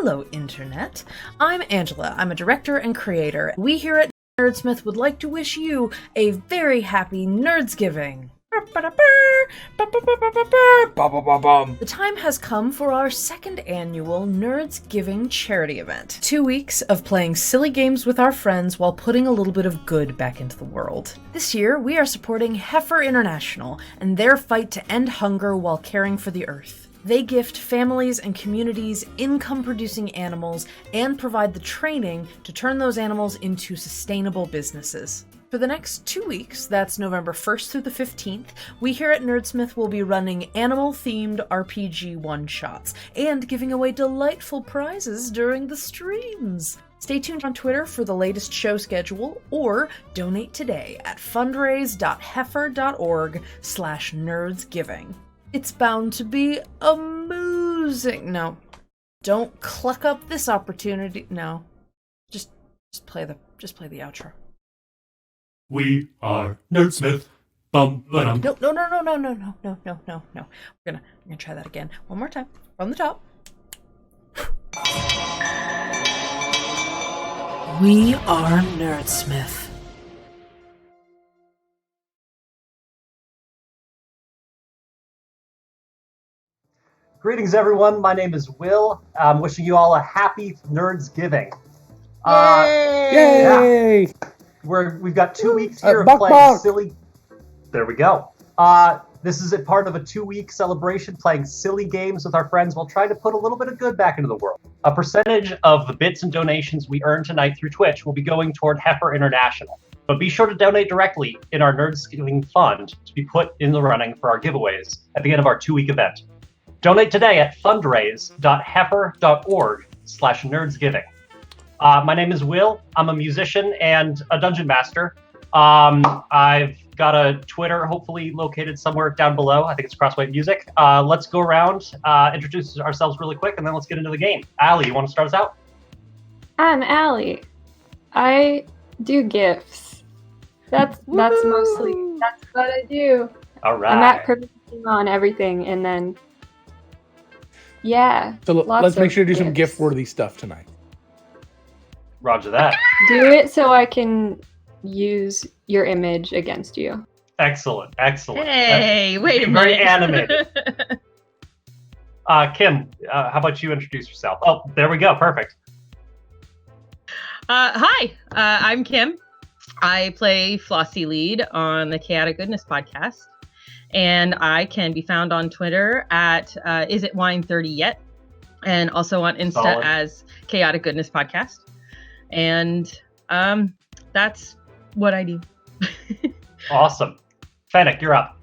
Hello, Internet. I'm Angela. I'm a director and creator. We here at Nerdsmith would like to wish you a very happy NerdsGiving. The time has come for our second annual NerdsGiving charity event. 2 weeks of playing silly games with our friends while putting a little bit of good back into the world. This year, we are supporting Heifer International and their fight to end hunger while caring for the earth. They gift families and communities income-producing animals and provide the training to turn those animals into sustainable businesses. For the next 2 weeks, that's November 1st through the 15th, we here at Nerdsmith will be running animal-themed RPG one-shots and giving away delightful prizes during the streams. Stay tuned on Twitter for the latest show schedule or donate today at fundraise.heifer.org/nerdsgiving. It's bound to be amusing. No, don't cluck up this opportunity. No, just play the outro. We are Nerdsmith. Bum, ba-dum. No. We're gonna try that again. One more time. From the top. We are Nerdsmith. Greetings, everyone. My name is Will. I'm wishing you all a happy NerdsGiving. Yay! Yeah. We've got 2 weeks here of Buck, playing buck. silly... There we go. This is a part of a 2-week celebration playing silly games with our friends while trying to put a little bit of good back into the world. A percentage of the bits and donations we earn tonight through Twitch will be going toward Heifer International. But be sure to donate directly in our NerdsGiving fund to be put in the running for our giveaways at the end of our 2-week event. Donate today at fundraise.heifer.org/nerdsgiving. My name is Will. I'm a musician and a dungeon master. I've got a Twitter, hopefully located somewhere down below. I think it's Crossway Music. Let's go around, introduce ourselves really quick, and then let's get into the game. Allie, you want to start us out? I'm Allie. I do GIFs. That's what I do. All right. I'm at perfecting on everything, and then So let's make sure to do some GIF-worthy stuff tonight. Roger that. Do it so I can use your image against you. Excellent. Hey, wait a minute. Very animated. Kim, how about you introduce yourself? Oh, there we go. Perfect. Hi, I'm Kim. I play Flossie Lead on the Chaotic Goodness podcast. And I can be found on Twitter at isitwine30yet, and also on Insta Solid. as Chaotic Goodness Podcast. And that's what I do. Awesome. Fennec, you're up.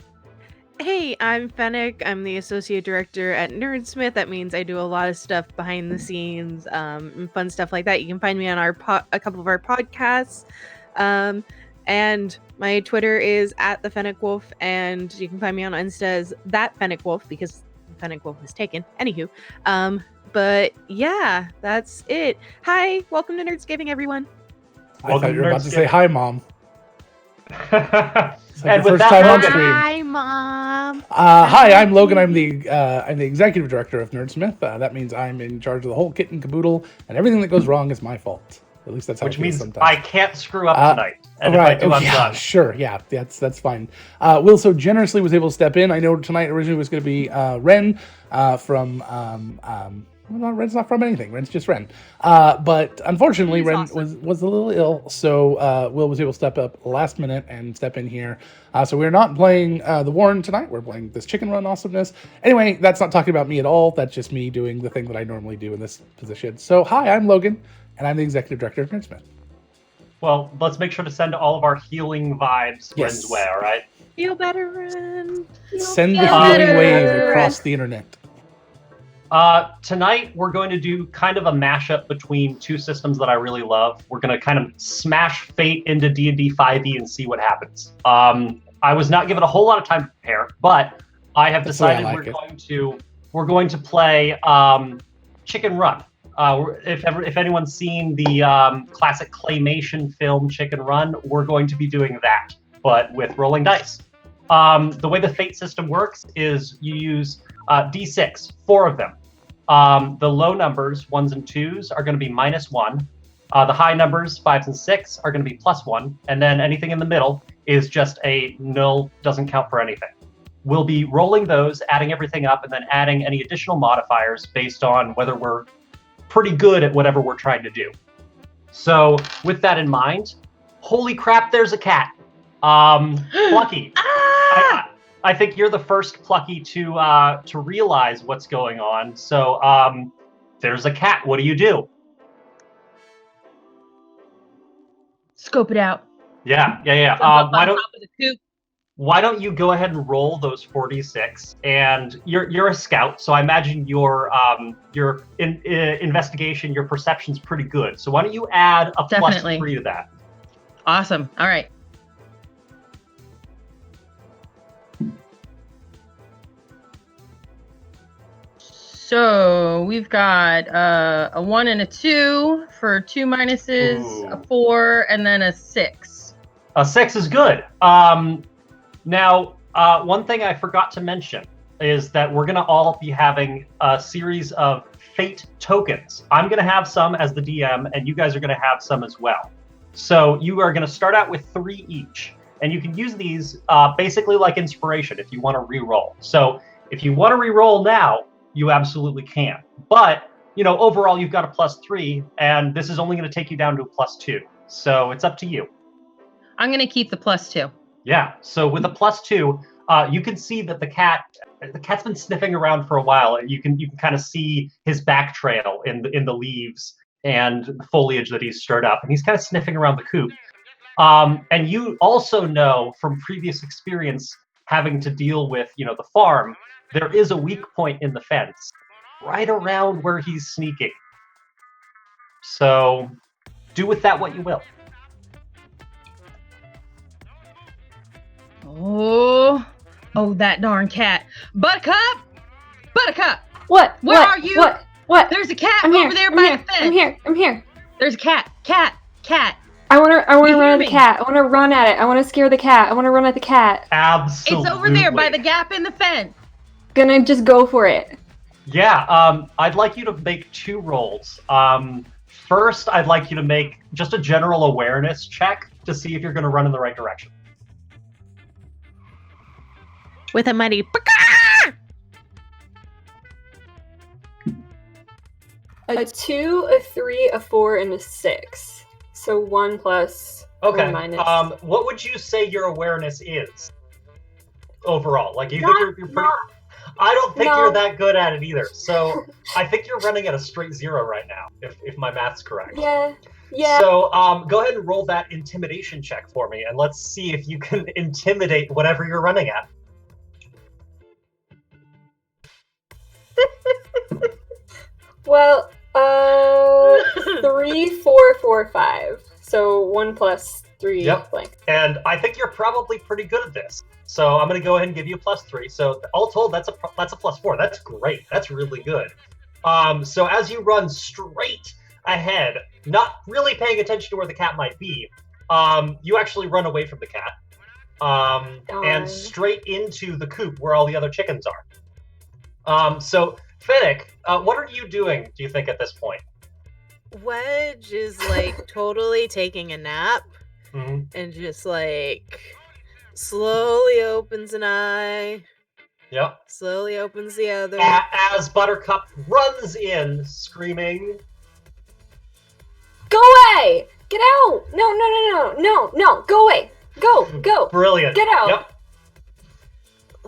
Hey, I'm Fennec. I'm the associate director at Nerdsmith. That means I do a lot of stuff behind the scenes, and fun stuff like that. You can find me on a couple of our podcasts. And my Twitter is at the Fennec Wolf, and you can find me on Insta as that Fennec Wolf because Fennec Wolf is taken. Anywho, but yeah, that's it. Hi, welcome to NerdsGiving, everyone. I thought you were about to say hi, Mom. It's like And your with first that, time on Logan. stream. Hi, Mom. Hi, I'm Logan. I'm the executive director of Nerdsmith. That means I'm in charge of the whole kit and caboodle, and everything that goes wrong is my fault. At least that's how Which it feels means sometimes. I can't screw up tonight. And Right. if I do, I'm yeah, done. sure. Yeah, that's fine. Will so generously was able to step in. I know tonight originally was going to be Ren from well, Ren's not from anything. Ren's just Ren. But unfortunately, Ren was a little ill, so Will was able to step up last minute and step in here. So we're not playing the Warren tonight. We're playing this chicken run awesomeness. Anyway, that's not talking about me at all. That's just me doing the thing that I normally do in this position. So hi, I'm Logan, and I'm the executive director of Nerdsmith. Well, let's make sure to send all of our healing vibes Ren's way, all right? Feel better, Ren. Send the healing wave across the internet. Tonight, we're going to do kind of a mashup between two systems that I really love. We're going to kind of smash Fate into D&D 5e and see what happens. I was not given a whole lot of time to prepare, but I have decided we're going to play Chicken Run. If anyone's seen the classic claymation film Chicken Run, we're going to be doing that, but with rolling dice. The way the Fate system works is you use D6, 4 of them. The low numbers, 1s and 2s, are going to be -1. The high numbers, 5s and 6, are going to be +1. And then anything in the middle is just a null, doesn't count for anything. We'll be rolling those, adding everything up, and then adding any additional modifiers based on whether we're pretty good at whatever we're trying to do. So with that in mind, holy crap, there's a cat. Plucky. I think you're the first Plucky to realize what's going on. So there's a cat. What do you do? Scope it out. Yeah. Jump up on top of the coop. Why don't you go ahead and roll those 4d6? And you're a scout, so I imagine your investigation, your perception's pretty good. So why don't you add a Definitely. +3 to that? Awesome. All right. So we've got a 1 and a 2 for 2 minuses, Ooh. a 4, and then a 6. A 6 is good. Now, one thing I forgot to mention is that we're going to all be having a series of fate tokens. I'm going to have some as the DM, and you guys are going to have some as well. So you are going to start out with 3 each, and you can use these basically like inspiration if you want to re-roll. So if you want to re-roll now, you absolutely can. But, overall, you've got a +3, and this is only going to take you down to a +2. So it's up to you. I'm going to keep the +2. Yeah. So with a +2, you can see that the cat's been sniffing around for a while. You can kind of see his back trail in the leaves and the foliage that he's stirred up, and he's kind of sniffing around the coop. And you also know from previous experience having to deal with, the farm, there is a weak point in the fence right around where he's sneaking. So do with that what you will. Oh, that darn cat. Buttercup! What? Where What? are you? What? There's a cat I'm over there by the fence. I'm here. There's a cat. I want to You run hear at the me? cat. I want to run at it. I want to scare the cat. I want to run at the cat. Absolutely. It's over there by the gap in the fence. Gonna just go for it. Yeah, I'd like you to make 2 rolls. First, I'd like you to make just a general awareness check to see if you're going to run in the right direction. With a mighty A 2, a 3, a 4, and a 6. So 1 plus. Okay. 1 minus. What would you say your awareness is overall? Like, you think you're pretty? I don't think you're that good at it either. So I think you're running at a straight 0 right now, if my math's correct. Yeah. So go ahead and roll that intimidation check for me, and let's see if you can intimidate whatever you're running at. Well, 3, 4, 4, 5. So 1 plus 3 Yep. blank. And I think you're probably pretty good at this. So I'm going to go ahead and give you a +3. So all told, that's a +4. That's great. That's really good. So as you run straight ahead, not really paying attention to where the cat might be, you actually run away from the cat and straight into the coop where all the other chickens are. So Fennec, what are you doing, do you think, at this point? Wedge is like totally taking a nap Mm-hmm. and just like slowly opens an eye, Yep. slowly opens the other. As Buttercup runs in, screaming, Go away! Get out! No! Go away! Go! brilliant. Get out! Yep.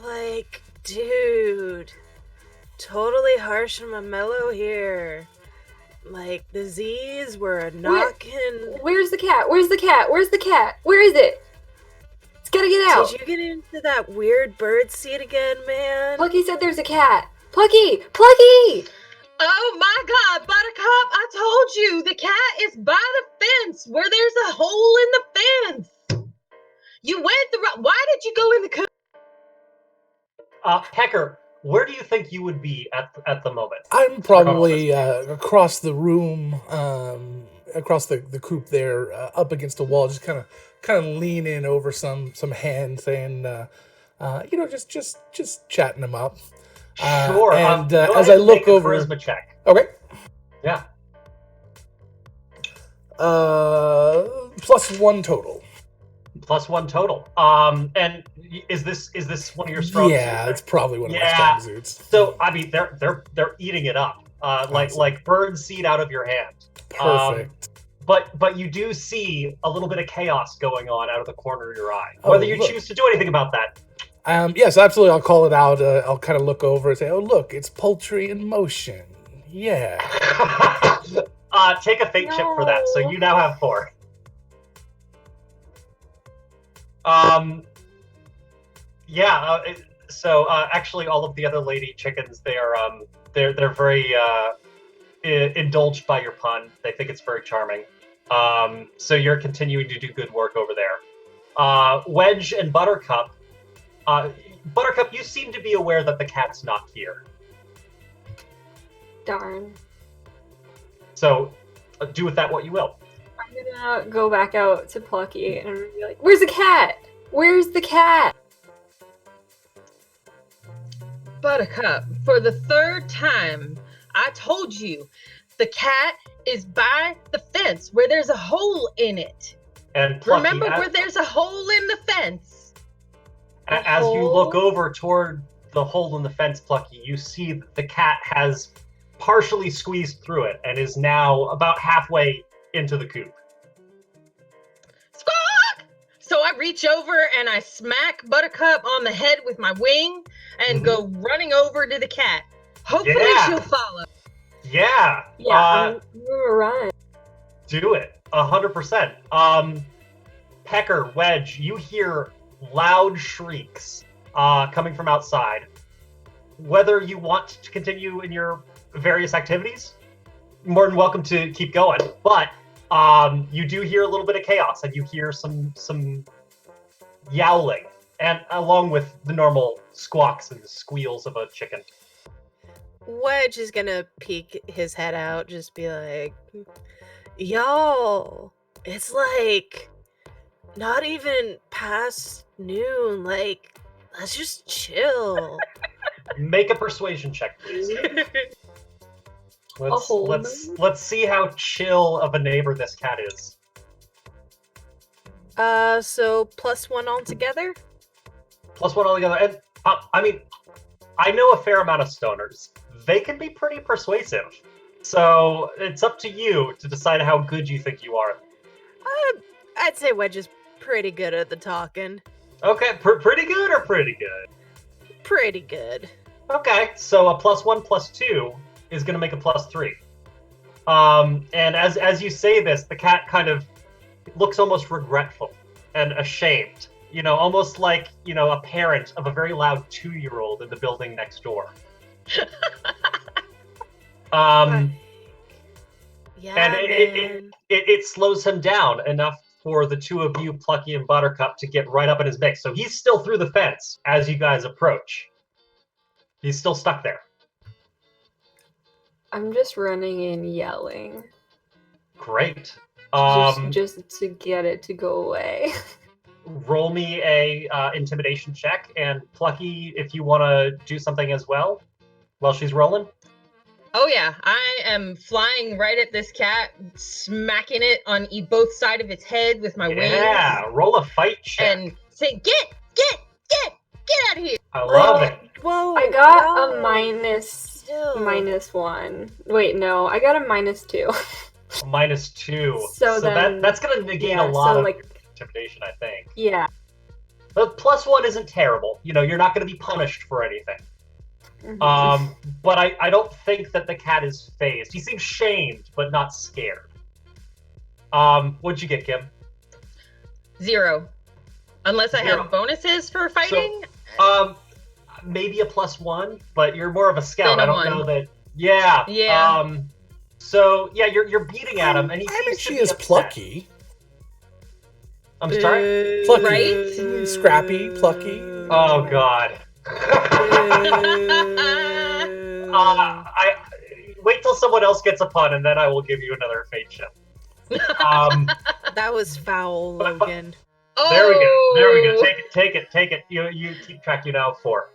Like, dude, totally harsh and mellow here. Like, the Z's were knocking. Where's the cat? Where is it? It's gotta get out. Did you get into that weird bird seat again, man? Plucky said there's a cat. Plucky! Oh my God, Buttercup! I told you the cat is by the fence where there's a hole in the fence. You went why did you go in the coop? Pecker, where do you think you would be at the moment? I'm probably across the room, across the coop there, up against a wall, just kind of leaning over some hand, saying, just chatting him up. Sure. And Go as ahead I and look make a over, charisma check. okay, Yeah. +1 total. +1 total. And is this one of your strong suits? Yeah, it's probably one of my Yeah. strong suits. So I mean, they're eating it up, like bird seed out of your hand. Perfect. But you do see a little bit of chaos going on out of the corner of your eye. Oh, Whether you look. choose to do anything about that. Yes, absolutely. I'll call it out. I'll kind of look over and say, "Oh, look, it's poultry in motion." Yeah. Take a fate chip for that. So you now have 4. So actually, all of the other lady chickens, they're very indulged by your pun. They think it's very charming. So you're continuing to do good work over there. Wedge and Buttercup. Buttercup, you seem to be aware that the cat's not here. Darn. So do with that what you will. I'm gonna go back out to Plucky and I'm gonna be like, "Where's the cat? Where's the cat?" Buttercup, for the 3rd time, I told you the cat is by the fence where there's a hole in it. And Plucky, Remember where there's a hole in the fence? As you look over toward the hole in the fence, Plucky, you see that the cat has partially squeezed through it and is now about halfway into the coop. Squawk! So I reach over and I smack Buttercup on the head with my wing and go running over to the cat. Hopefully she'll follow. Yeah. I'm gonna run. Do it. 100%. Pecker, Wedge, you hear loud shrieks coming from outside. Whether you want to continue in your various activities, more than welcome to keep going. But you do hear a little bit of chaos, and you hear some yowling, and along with the normal squawks and squeals of a chicken. Wedge is gonna peek his head out, just be like, "Y'all, it's like not even past noon. Like, let's just chill." Make a persuasion check, please. Let's see how chill of a neighbor this cat is. So +1 altogether? +1 altogether. And I mean, I know a fair amount of stoners. They can be pretty persuasive. So it's up to you to decide how good you think you are. I'd say Wedge is pretty good at the talking. Okay, pretty good or pretty good? Pretty good. Okay, so a +1 +2 is going to make a +3. And as you say this, the cat kind of looks almost regretful and ashamed. You know, almost like, you know, a parent of a very loud 2-year-old in the building next door. Yeah, and man. it slows him down enough for the two of you, Plucky and Buttercup, to get right up in his mix. So he's still through the fence as you guys approach. He's still stuck there. I'm just running and yelling. Great. Just to get it to go away. Roll me a intimidation check, and Plucky, if you want to do something as well while she's rolling. Oh yeah, I am flying right at this cat, smacking it on both sides of its head with my wings. Yeah, roll a fight check. And say, get out of here. I love it. Whoa! I got no. a -1. Wait, no, I got a -2. -2. So then, that's going to negate a lot of like, intimidation, I think. Yeah. But +1 isn't terrible. You know, you're not going to be punished for anything. Mm-hmm. But I don't think that the cat is phased. He seems shamed, but not scared. What'd you get, Kim? 0. Unless I 0. have bonuses for fighting. So, maybe a +1, but you're more of a scout. Then I don't 1. know that. Yeah. Yeah. So yeah, you're beating at him, and he I mean, seems she to be is upset. plucky. I'm sorry. Plucky. Right? Scrappy, plucky. Oh God. I wait till someone else gets a pun, and then I will give you another fate chip. That was foul, Logan. There we go. There we go. Take it. You keep track. You now have 4.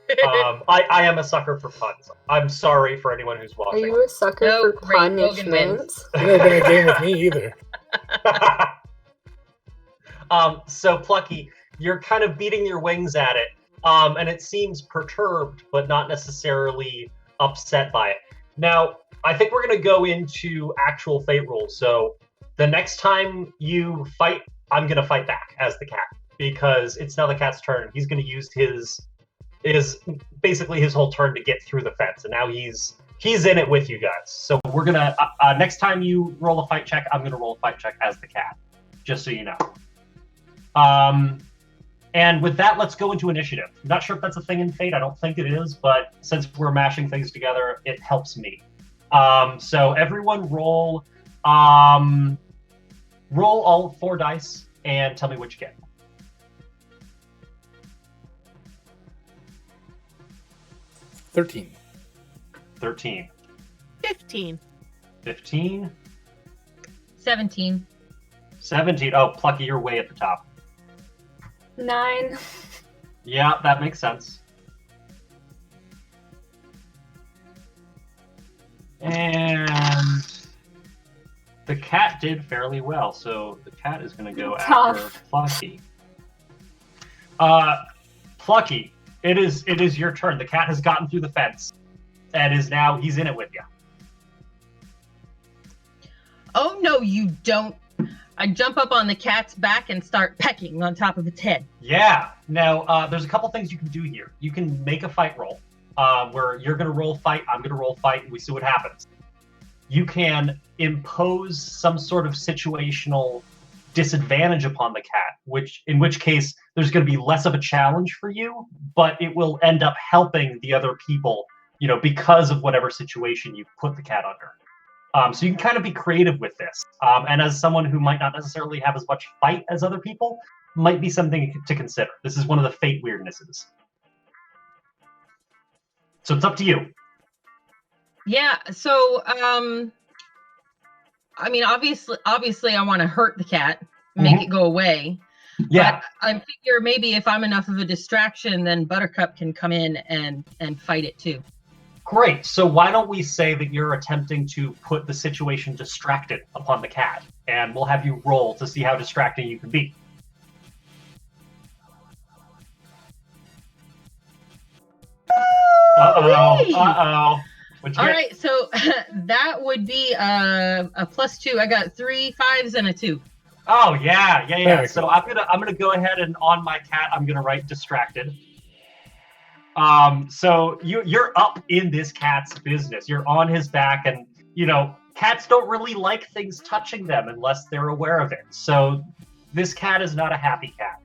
I am a sucker for puns. I'm sorry for anyone who's Are watching. you a sucker No, for great, Logan punishment? wins. You've never been in a game with me either. So Plucky, you're kind of beating your wings at it, and it seems perturbed, but not necessarily upset by it. Now, I think we're going to go into actual fate rules. So the next time you fight, I'm going to fight back as the cat, because it's now the cat's turn. He's going to use his basically his whole turn to get through the fence, and now he's in it with you guys. So we're going to, next time you roll a fight check, I'm going to roll a fight check as the cat, just so you know. And with that, let's go into initiative. I'm not sure if that's a thing in Fate. I don't think it is, but since we're mashing things together, it helps me. So everyone roll all 4 dice and tell me what you get. 13. 13. 15. 15. 17. 17. Oh, Plucky, you're way at the top. 9. Yeah, that makes sense. And the cat did fairly well, so the cat is going to go after Plucky. Plucky, it is your turn. The cat has gotten through the fence and he's in it with you. Oh, no, you don't. I jump up on the cat's back and start pecking on top of its head. Yeah. Now, there's a couple things you can do here. You can make a fight roll, where you're going to roll fight, I'm going to roll fight, and we see what happens. You can impose some sort of situational disadvantage upon the cat, in which case there's going to be less of a challenge for you, but it will end up helping the other people, because of whatever situation you put the cat under. So you can kind of be creative with this. And as someone who might not necessarily have as much fight as other people, might be something to consider. This is one of the fate weirdnesses. So it's up to you. Yeah, so, I mean, obviously I want to hurt the cat, make it go away. Yeah. But I figure maybe if I'm enough of a distraction, then Buttercup can come in and fight it too. Great. So why don't we say that you're attempting to put the situation distracted upon the cat, and we'll have you roll to see how distracting you can be. Uh-oh. What'd you All get? right, so that would be a +2. I got 3 5s and a 2. Oh, yeah. Very So cool. I'm gonna go ahead and on my cat, I'm gonna write distracted. So you're up in this cat's business. You're on his back, and cats don't really like things touching them unless they're aware of it. So this cat is not a happy cat,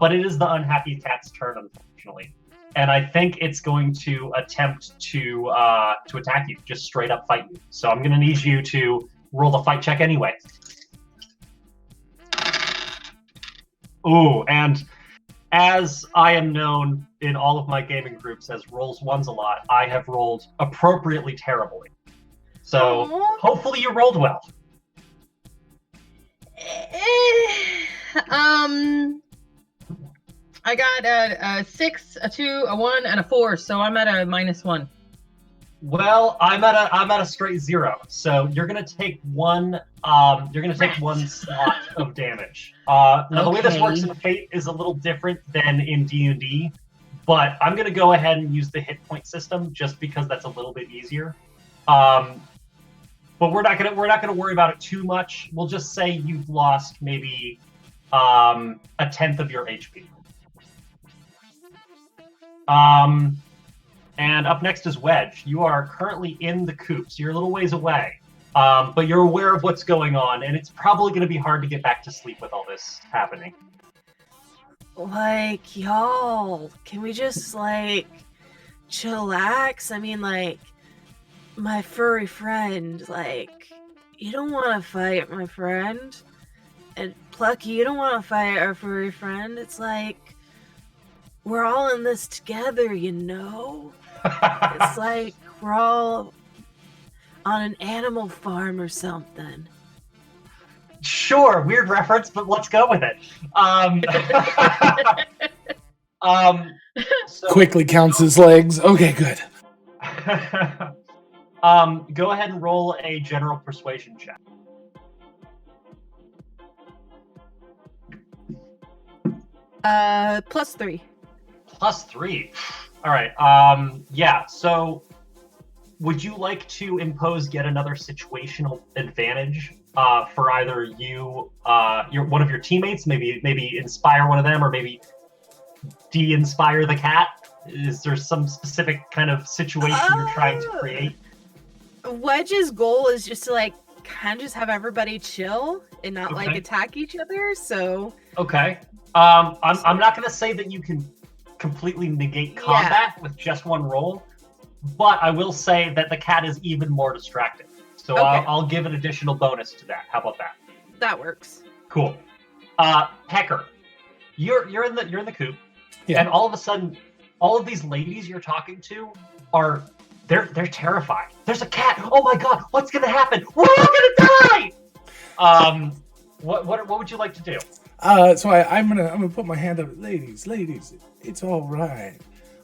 but it is the unhappy cat's turn, unfortunately. And I think it's going to attempt to attack you, just straight up fight you. So I'm gonna need you to roll the fight check anyway. Ooh, and as I am known in all of my gaming groups as rolls ones a lot, I have rolled appropriately terribly. So hopefully you rolled well. I got a 6, a 2, a 1, and a 4, so I'm at a -1. Well, I'm at a straight 0. So you're gonna take one. You're gonna take one slot of damage. Now the way this works in Fate is a little different than in D&D, but I'm gonna go ahead and use the hit point system just because that's a little bit easier. But we're not gonna worry about it too much. We'll just say you've lost maybe a 10th of your HP. And up next is Wedge. You are currently in the coop, so you're a little ways away. But you're aware of what's going on, and it's probably going to be hard to get back to sleep with all this happening. Y'all, can we just, chillax? I mean, my furry friend, you don't want to fight my friend. And Plucky, you don't want to fight our furry friend. It's we're all in this together, It's we're all on an animal farm or something. Sure, weird reference, but let's go with it. So, Quickly counts his legs. Okay, good. go ahead and roll a general persuasion check. +3. +3. All right. Yeah. So, would you like to impose yet another situational advantage for either you, one of your teammates, maybe inspire one of them, or maybe de-inspire the cat? Is there some specific kind of situation you're trying to create? Wedge's goal is just to like kind of just have everybody chill and not like attack each other. So okay. I'm not going to say that you can completely negate combat with just one roll, but I will say that the cat is even more distracted. So I'll give an additional bonus to that. How about that? That works. Cool. Pecker, you're in the coop, and all of a sudden, all of these ladies you're talking to they're terrified. There's a cat. Oh my god, what's gonna happen? We're all gonna die. What would you like to do? So I'm gonna put my hand up. Ladies, it's all right.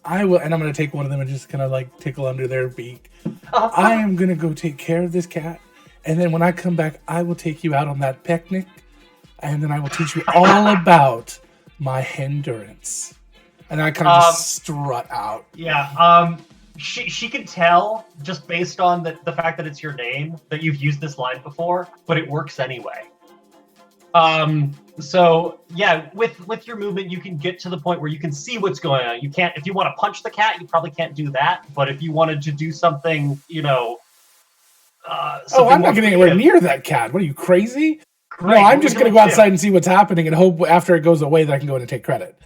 I will, and I'm gonna take one of them and just kind of like tickle under their beak. I am gonna go take care of this cat, and then when I come back, I will take you out on that picnic, and then I will teach you all about my endurance. And I kind of just strut out. Yeah. She can tell just based on the fact that it's your name that you've used this line before, but it works anyway. So yeah, with your movement, you can get to the point where you can see what's going on. You can't, if you want to punch the cat, you probably can't do that. But if you wanted to do something, I'm not getting anywhere near that cat. What are you, crazy? Great. No, I'm just going to go outside and see what's happening and hope after it goes away that I can go in and take credit.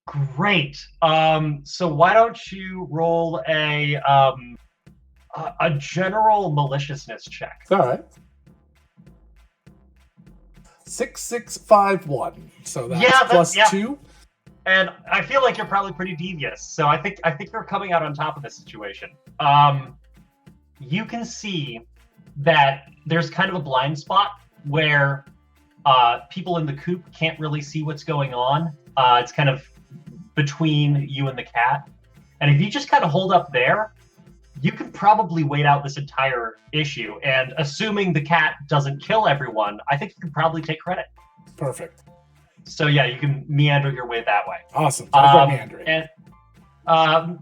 Great. So why don't you roll a general maliciousness check? All right. 6651. So that's +2. And I feel like you're probably pretty devious. So I think you're coming out on top of this situation. You can see that there's kind of a blind spot where people in the coop can't really see what's going on. It's kind of between you and the cat. And if you just kind of hold up there, you can probably wait out this entire issue. And assuming the cat doesn't kill everyone, I think you can probably take credit. Perfect. So yeah, you can meander your way that way. Awesome. So I'll meandering. And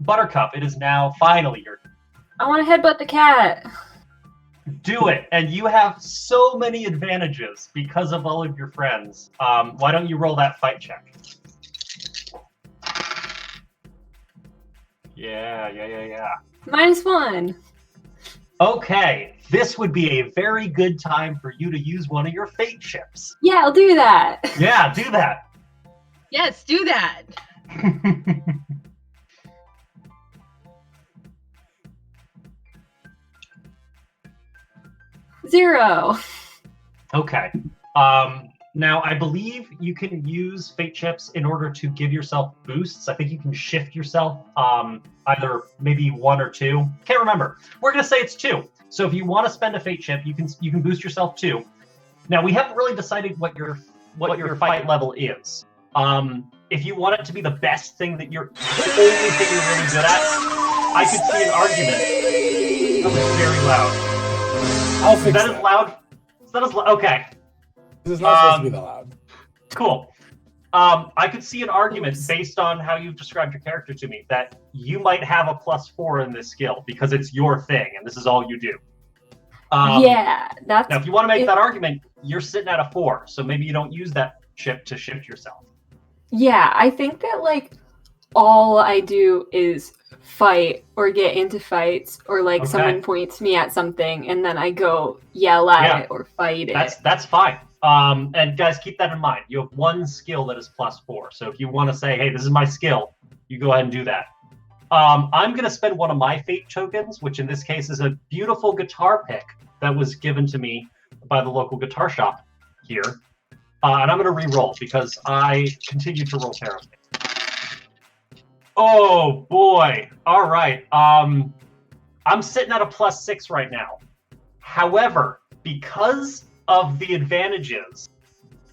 Buttercup, it is now finally your turn. I want to headbutt the cat. Do it. And you have so many advantages because of all of your friends. Why don't you roll that fight check? Yeah. -1. Okay, this would be a very good time for you to use one of your fate chips. Yeah, I'll do that. Yeah, do that. Yes, do that. 0. Okay. Now, I believe you can use fate chips in order to give yourself boosts. I think you can shift yourself, either maybe 1 or 2. Can't remember. We're gonna say it's 2. So if you want to spend a fate chip, you can boost yourself 2. Now, we haven't really decided what your fight level is. If you want it to be the best thing that the only thing you're really good at, I could see an argument. That was very loud. I'll fix that. Is that as loud? Okay. This is not supposed to be that loud. Cool. I could see an argument based on how you've described your character to me that you might have a +4 in this skill because it's your thing and this is all you do. Yeah, that's. Now, if you want to make that argument, you're sitting at a 4, so maybe you don't use that chip to shift yourself. Yeah, I think that like all I do is fight or get into fights or like someone points me at something and then I go yell at it or fight it. That's fine. And guys, keep that in mind. You have one skill that is +4. So if you want to say, hey, this is my skill, you go ahead and do that. I'm going to spend one of my fate tokens, which in this case is a beautiful guitar pick that was given to me by the local guitar shop here. And I'm going to re-roll because I continue to roll terribly. Oh, boy. All right. I'm sitting at a +6 right now. However, because of the advantages,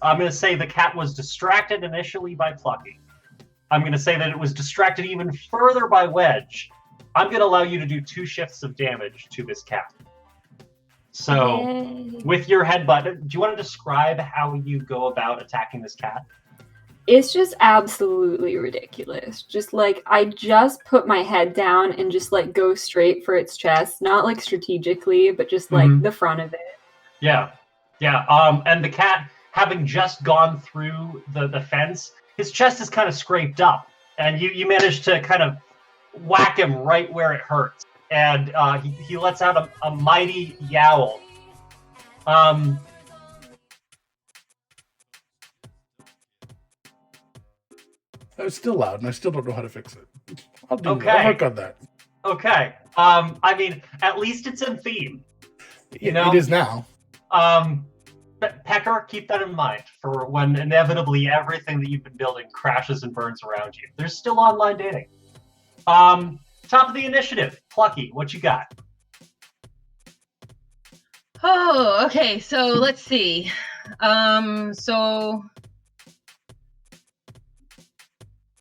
I'm going to say the cat was distracted initially by Cluckin. I'm going to say that it was distracted even further by Wedge. I'm going to allow you to do 2 shifts of damage to this cat. So, with your headbutt, do you want to describe how you go about attacking this cat? It's just absolutely ridiculous. Just like, I just put my head down and just like go straight for its chest. Not like strategically, but just like the front of it. Yeah. And the cat, having just gone through the fence, his chest is kind of scraped up. And you manage to kind of whack him right where it hurts. And he lets out a mighty yowl. It's still loud, and I still don't know how to fix it. I'll work on that. Okay. I mean, at least it's in theme. You know? It is now. Pecker, keep that in mind for when inevitably everything that you've been building crashes and burns around you. There's still online dating. Top of the initiative, Clucky, what you got? Oh, okay. So let's see. So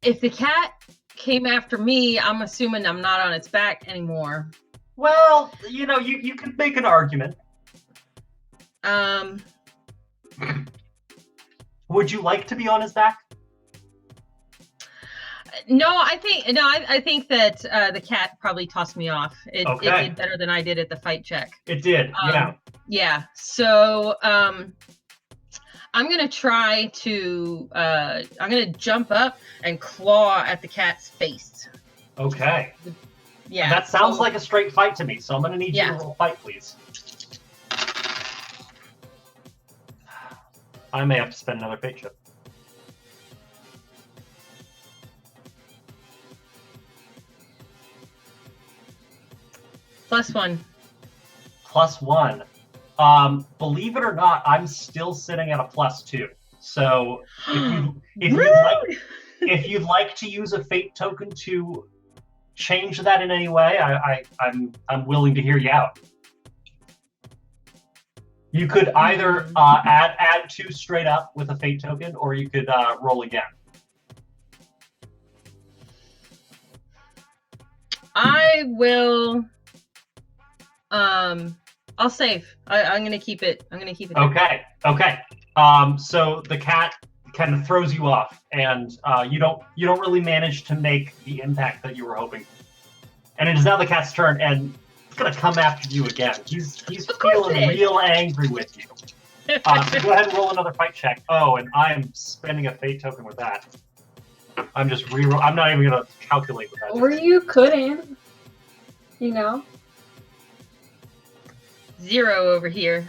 if the cat came after me, I'm assuming I'm not on its back anymore. Well, you know, you could make an argument. Would you like to be on his back? No, I think that the cat probably tossed me off. It did better than I did at the fight check. It did, yeah. Yeah. So I'm gonna try to I'm gonna jump up and claw at the cat's face. Okay. Yeah. That sounds like a straight fight to me, so I'm gonna need you to roll fight, please. I may have to spend another fate chip. +1. +1. Believe it or not, I'm still sitting at a +2. So if you'd like to use a fate token to change that in any way, I'm willing to hear you out. You could either add 2 straight up with a fate token, or you could roll again. I will. I'll save. I'm gonna keep it. Okay. So the cat kind of throws you off, and you don't really manage to make the impact that you were hoping. And it is now the cat's turn, and it's gonna come after you again. He's feeling real angry with you. So go ahead and roll another fight check. Oh, and I'm spending a fate token with that. I'm just reroll. I'm not even gonna calculate what that is. Or you couldn't. You know. 0 over here.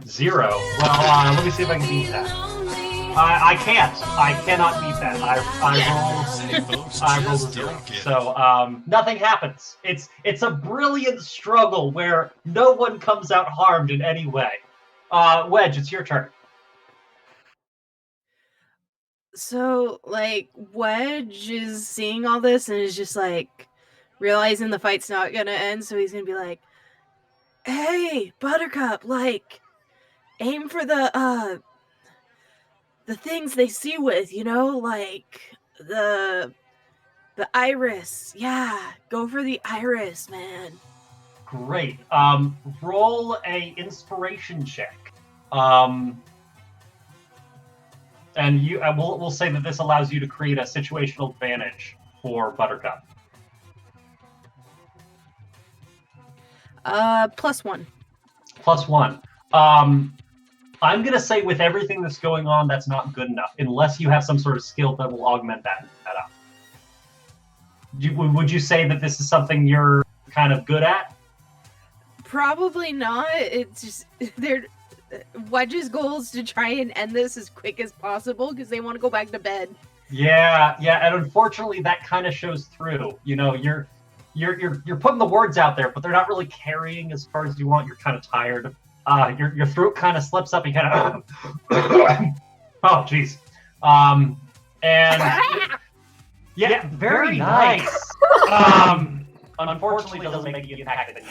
0. Well, let me see if I can beat that. I can't. I cannot beat that. I rolled a 0. So nothing happens. It's a brilliant struggle where no one comes out harmed in any way. Wedge, it's your turn. So, like, Wedge is seeing all this and is just, like, realizing the fight's not gonna end, so he's gonna be like, hey, Buttercup, like, aim for the things they see with, you know, like, the iris. Yeah, go for the iris, man. Great. Roll a inspiration check. And we'll say that this allows you to create a situational advantage for Buttercup. +1. +1. I'm gonna say with everything that's going on, that's not good enough, unless you have some sort of skill that will augment that up. Would you say that this is something you're kind of good at? Probably not. It's just Wedge's goal is to try and end this as quick as possible because they want to go back to bed. Yeah, and unfortunately, that kind of shows through. You know, you're putting the words out there, but they're not really carrying as far as you want. You're kind of tired. Your throat kind of slips up. You kind of oh, jeez. And yeah, very nice. Unfortunately, doesn't make the impact that you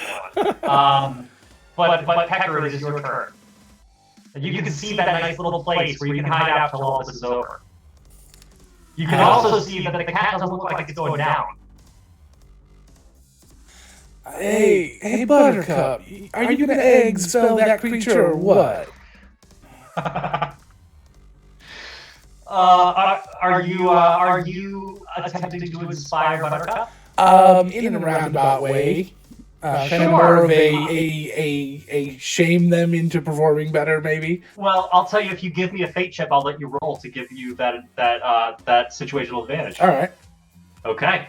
want. But Pecker, it is your turn. And you can see that nice little place where you can hide out till all this is over. You can also see that the cat doesn't look like it's going down. Hey, Buttercup, are you gonna egg spell that creature or what? Are you attempting to inspire Buttercup? In a roundabout way. Kind of more of a shame them into performing better, maybe. Well, I'll tell you, if you give me a fate chip, I'll let you roll to give you that situational advantage. All right. Okay.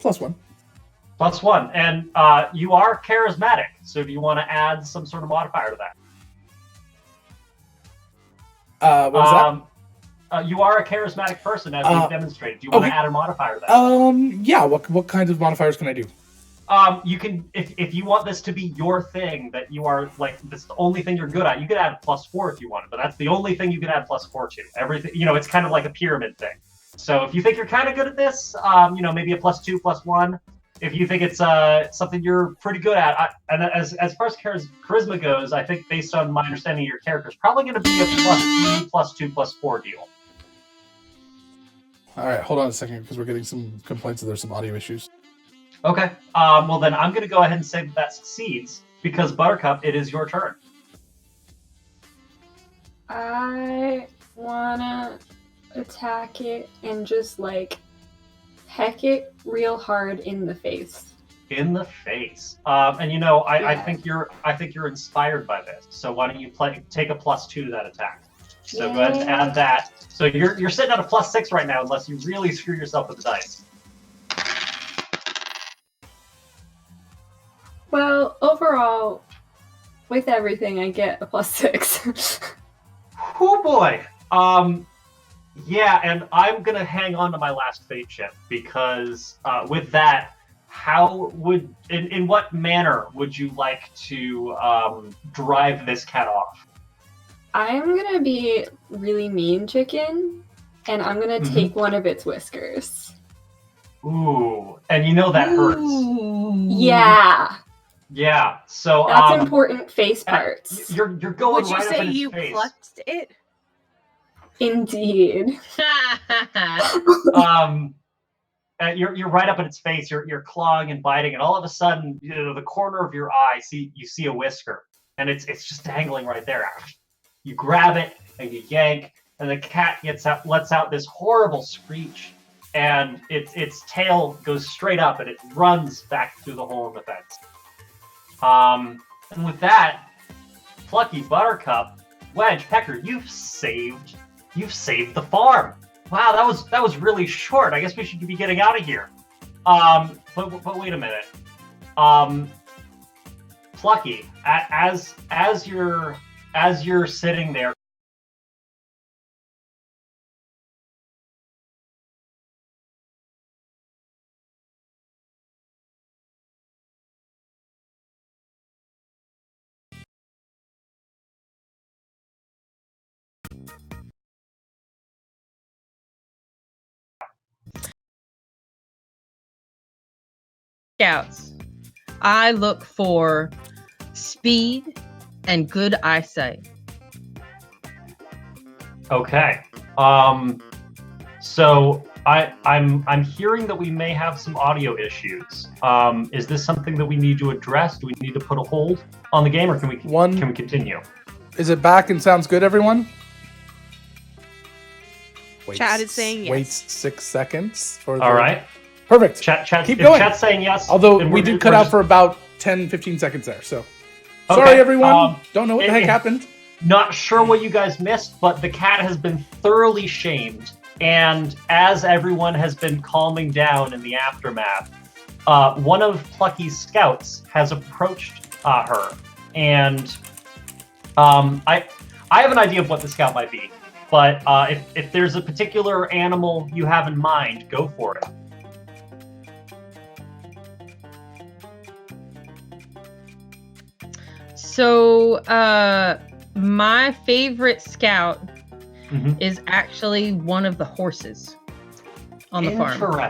+1. +1, and you are charismatic. So, do you want to add some sort of modifier to that? What was that? You are a charismatic person, as you've demonstrated. Do you want to add a modifier to that? Yeah. What kinds of modifiers can I do? You can, if you want this to be your thing, that you are like this is the only thing you're good at. You could add +4 if you wanted, but that's the only thing you can add +4 to. Everything, it's kind of like a pyramid thing. So if you think you're kind of good at this, maybe a +2, +1. If you think it's something you're pretty good at, and as far as charisma goes, I think based on my understanding of your character, it's probably going to be a +3, +2, +4 deal. All right, hold on a second because we're getting some complaints that there's some audio issues. Okay. Well, then I'm going to go ahead and say that succeeds because Buttercup, it is your turn. I wanna attack it and just heck it real hard in the face. In the face. I think you're inspired by this. So why don't you take a +2 to that attack? So go ahead and add that. So you're sitting at a +6 right now, unless you really screw yourself with the dice. Well, overall, with everything, I get a +6. Oh boy. Yeah, and I'm gonna hang on to my last fate chip because with that, in what manner would you like to drive this cat off? I'm gonna be really mean, chicken, and I'm gonna take one of its whiskers. Ooh, and that hurts. Yeah. Yeah, so that's important face parts. You're going Would right you up say in its you face. plucked it? Indeed. You're right up in its face. You're clawing and biting, and all of a sudden, the corner of your eye, you see a whisker, and it's just dangling right there. You grab it and you yank, and the cat lets out this horrible screech, and its tail goes straight up, and it runs back through the hole in the fence. And with that, Plucky, Buttercup, Wedge, Pecker, you've saved the farm. Wow, that was really short. I guess we should be getting out of here. But wait a minute. Plucky, as you're sitting there. Scouts, I look for speed and good eyesight. Okay. So I'm hearing that we may have some audio issues. Is this something that we need to address? Do we need to put a hold on the game, or can we continue? Is it back and sounds good, everyone? Chat is saying yes. Wait 6 seconds for. All right. Perfect. Keep going. Chat's saying yes. Although we did cut out for about 10-15 seconds there, so. Okay. Sorry, everyone. Don't know what the heck happened. Not sure what you guys missed, but the cat has been thoroughly shamed. And as everyone has been calming down in the aftermath, one of Plucky's scouts has approached her. And I have an idea of what the scout might be. But if there's a particular animal you have in mind, go for it. So, my favorite scout is actually one of the horses on the farm.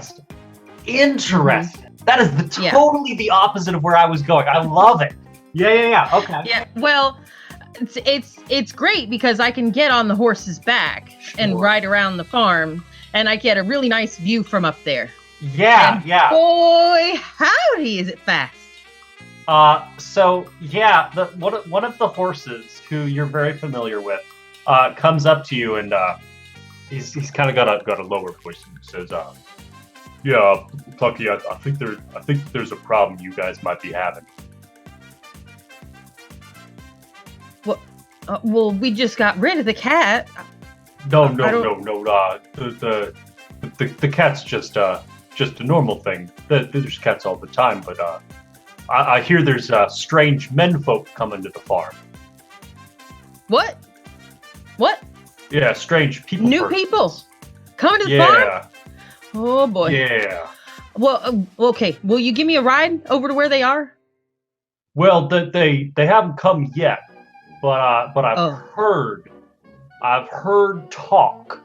Interesting. That is totally the opposite of where I was going. I love it. Yeah. Okay. Yeah. Well, it's great because I can get on the horse's back and ride around the farm, and I get a really nice view from up there. Yeah. And boy, howdy, is it fast! One of the horses who you're very familiar with comes up to you and he's kind of got a lower voice and says, "Yeah, Plucky, I think there's a problem you guys might be having." Well, we just got rid of the cat. No. The cat's just a normal thing. There's cats all the time, but I hear there's strange menfolk coming to the farm. What? Yeah, strange people. New people coming to the farm? Oh boy. Yeah. Well, okay. Will you give me a ride over to where they are? Well, they haven't come yet, but I've heard talk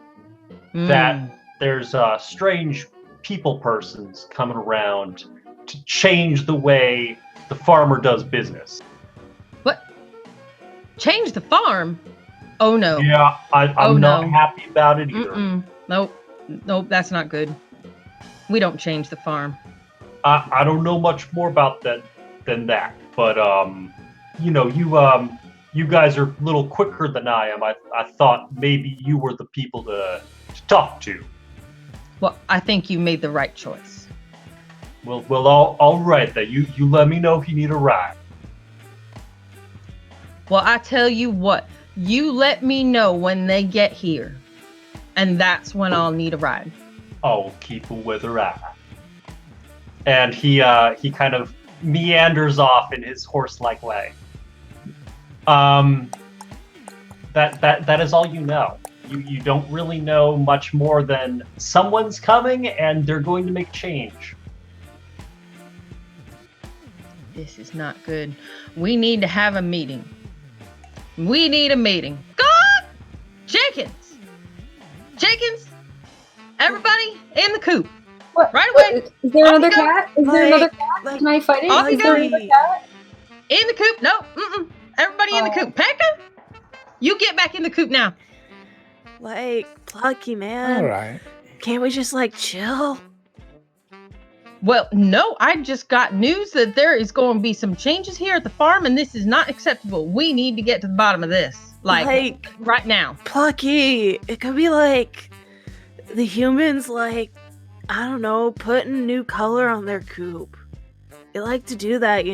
that there's strange people persons coming around to change the way the farmer does business. What? Change the farm? Oh no. Yeah, I'm not happy about it either. Nope, that's not good. We don't change the farm. I don't know much more about that than that, but you guys are a little quicker than I am. I thought maybe you were the people to talk to. Well, I think you made the right choice. Well, all right then. You let me know if you need a ride. Well, I tell you what. You let me know when they get here, and that's when I'll need a ride. I'll keep a weather eye. And he kind of meanders off in his horse-like way. That is all you know. You don't really know much more than someone's coming and they're going to make change. This is not good. We need to have a meeting. We need a meeting. God! Jenkins! Everybody in the coop. What? Right away. Is there another cat? Is there another cat? Can I fight it? Off you Is there go. another cat? In the coop? No. Everybody in the coop. Pekka, you get back in the coop now. Plucky, man. All right. Can't we just chill? Well, no, I just got news that there is going to be some changes here at the farm, and this is not acceptable. We need to get to the bottom of this. Right now. Plucky, it could be the humans, I don't know, putting new color on their coop. They like to do that, I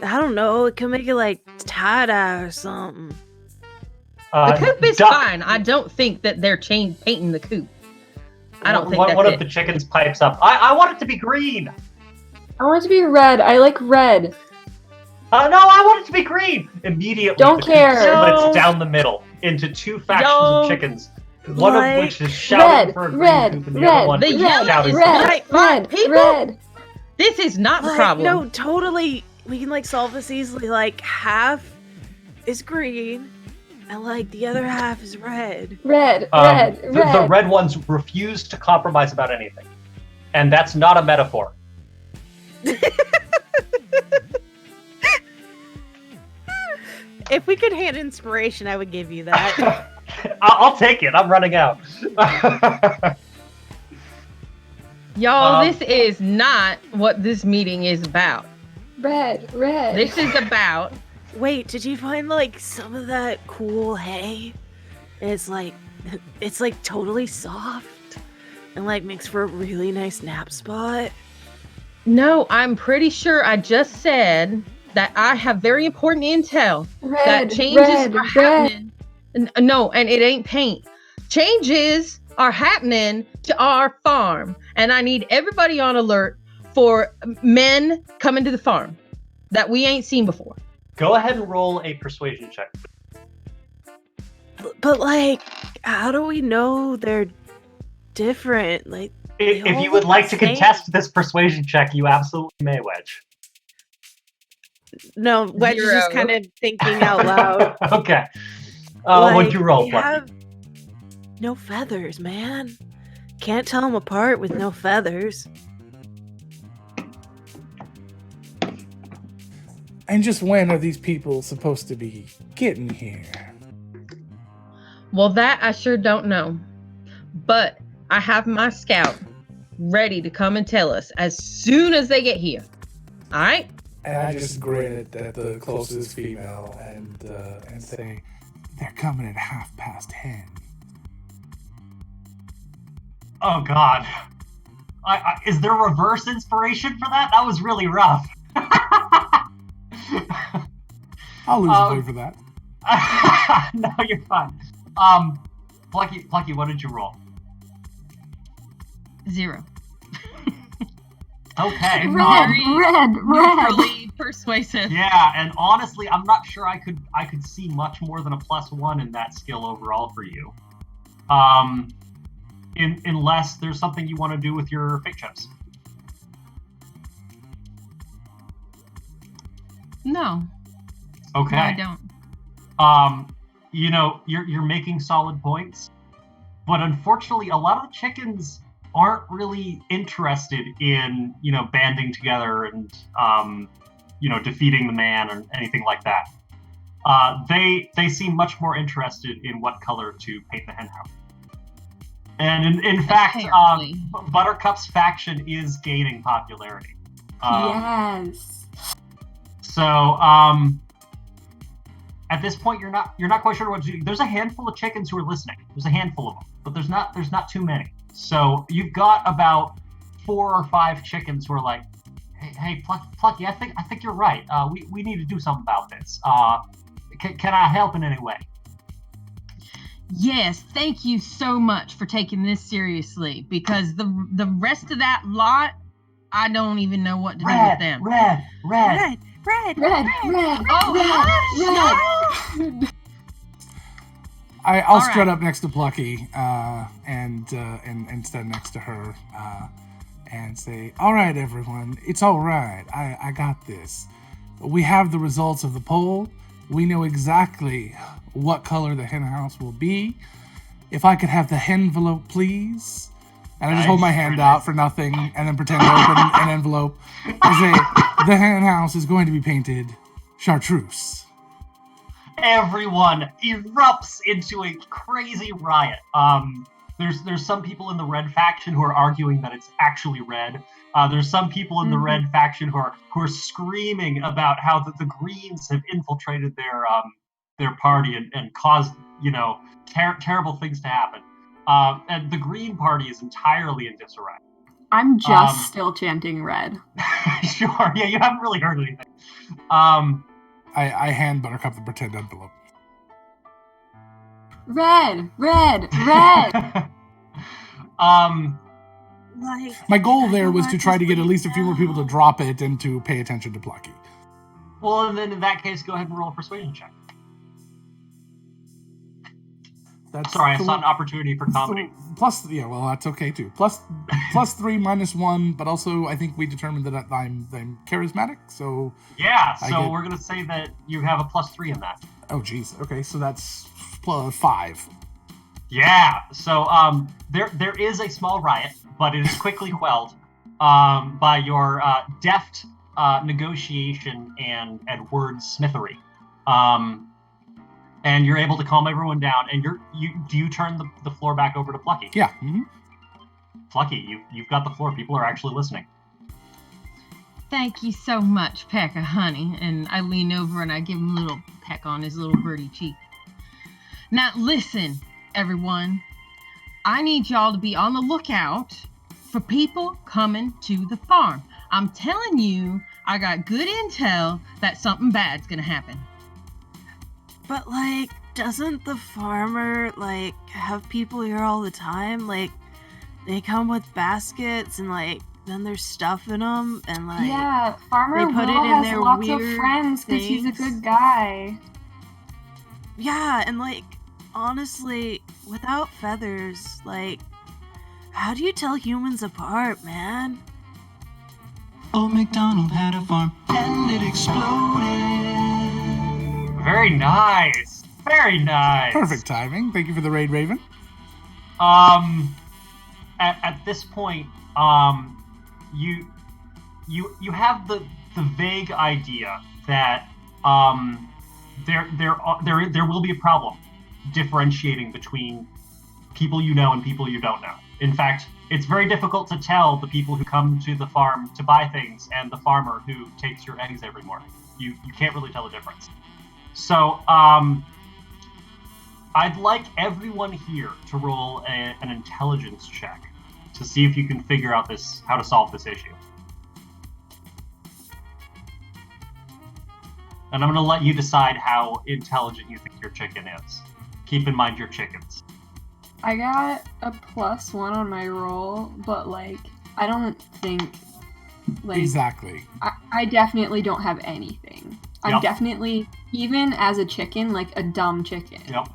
don't know, it could make it tie-dye or something. The coop is fine. I don't think that they're painting the coop. I don't think that's one of the chickens pipes up. I want it to be green. I want it to be red. I like red. No, I want it to be green. Immediately, don't care. Splits down the middle into two factions of chickens. One of which is shouting for a green coop, and the other one is shouting for red. This is not the problem. No, totally. We can solve this easily. Half is green. And the other half is red. Red. The red ones refuse to compromise about anything. And that's not a metaphor. If we could hand inspiration, I would give you that. I'll take it. I'm running out. Y'all, this is not what this meeting is about. Red. This is about... Wait, did you find some of that cool hay? It's totally soft and makes for a really nice nap spot. No, I'm pretty sure I just said that I have very important intel that changes are happening. No, and it ain't paint. Changes are happening to our farm, and I need everybody on alert for men coming to the farm that we ain't seen before. Go ahead and roll a persuasion check. But how do we know they're different? If you would like to contest this persuasion check, you absolutely may, Wedge. No, Wedge is just kind of thinking out loud. Okay. What'd you roll, Plucky? No feathers, man. Can't tell them apart with no feathers. And just when are these people supposed to be getting here? Well, that I sure don't know. But I have my scout ready to come and tell us as soon as they get here. All right? And I just grin at the closest female and say, they're coming at 10:30. Oh, God. Is there reverse inspiration for that? That was really rough. I'll lose a play for that. No, you're fine. Plucky, what did you roll? 0. Okay. Red. Really persuasive. Yeah, and honestly, I'm not sure I could see much more than a +1 in that skill overall for you. Unless there's something you want to do with your fake chips. No. Okay. No, I don't. You're making solid points, but unfortunately, a lot of the chickens aren't really interested in, banding together and, defeating the man or anything like that. They seem much more interested in what color to paint the hen house. And in fact, Buttercup's faction is gaining popularity. Yes. So, at this point, you're not quite sure what to do. There's a handful of chickens who are listening. There's a handful of them, but there's not too many. So you've got about 4 or 5 chickens who are like, hey, Plucky, I think you're right. We need to do something about this. Can I help in any way? Yes, thank you so much for taking this seriously, because the rest of that lot, I don't even know what to do with them. Red. Oh, I'll strut up next to Plucky and stand next to her and say, all right, everyone, it's all right. I got this. We have the results of the poll. We know exactly what color the hen house will be. If I could have the henvelope, please. And I just hold my hand out for nothing and then pretend to open an envelope and say, the hen house is going to be painted chartreuse. Everyone erupts into a crazy riot. There's some people in the red faction who are arguing that it's actually red. There's some people in the red faction who are screaming about how the greens have infiltrated their party and caused terrible things to happen. And the green party is entirely in disarray. I'm just still chanting red. Sure, yeah, you haven't really heard anything. I hand Buttercup the pretend envelope. Red. My goal there was to try to get at least a few more people to drop it and to pay attention to Plucky. Well, and then in that case, go ahead and roll a persuasion check. Sorry, I saw an opportunity for comedy. That's okay too. Plus 3 minus 1, but also I think we determined that I'm charismatic, so... Yeah, so we're going to say that you have a +3 in that. Oh, geez. Okay, so that's +5. Yeah, so there is a small riot, but it is quickly quelled by your deft negotiation and wordsmithery. And you're able to calm everyone down. And do you turn the floor back over to Plucky? Yeah. Mm-hmm. Plucky, you've got the floor. People are actually listening. thank you so much, Peck of honey. And I lean over and I give him a little peck on his little birdie cheek. Now listen, everyone. I need y'all to be on the lookout for people coming to the farm. I'm telling you, I got good intel that something bad's gonna happen. But, doesn't the farmer, have people here all the time? They come with baskets and, then there's stuff in them and, yeah, Farmer they put Will it in has their lots of weird friends because he's a things. good guy. Yeah, and, honestly, without feathers, how do you tell humans apart, man? Old MacDonald had a farm and it exploded. Very nice. Very nice. Perfect timing. Thank you for the raid, Raven. At this point, you have the vague idea that there will be a problem differentiating between people you know and people you don't know. In fact, it's very difficult to tell the people who come to the farm to buy things and the farmer who takes your eggs every morning. You can't really tell the difference. So I'd like everyone here to roll an intelligence check to see if you can figure out how to solve this issue. And I'm going to let you decide how intelligent you think your chicken is. Keep in mind your chickens. I got a +1 on my roll, but like I don't think like Exactly. I definitely don't have anything. I'm definitely, even as a chicken, like a dumb chicken. Yep.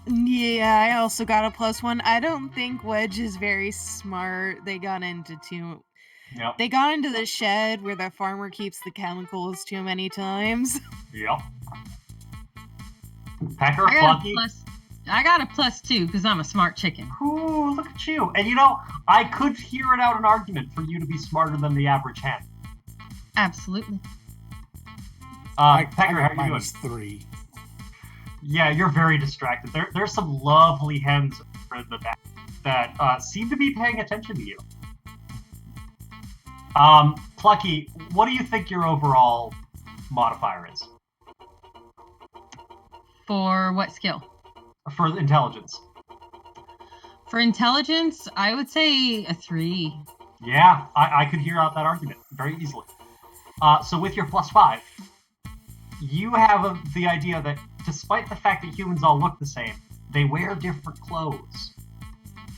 Yeah, I also got a +1. I don't think Wedge is very smart. They got into They got into the shed where the farmer keeps the chemicals too many times. Yep. Pecker, Clucky. I got a +2 because I'm a smart chicken. Ooh, look at you. And I could hear it out an argument for you to be smarter than the average hen. Absolutely. Pecker, how are you doing? -3. Yeah, you're very distracted. There's some lovely hens in the back that seem to be paying attention to you. Plucky, what do you think your overall modifier is? For what skill? For intelligence. For intelligence, I would say a 3. Yeah, I could hear out that argument very easily. So with your +5, you have the idea that despite the fact that humans all look the same, they wear different clothes.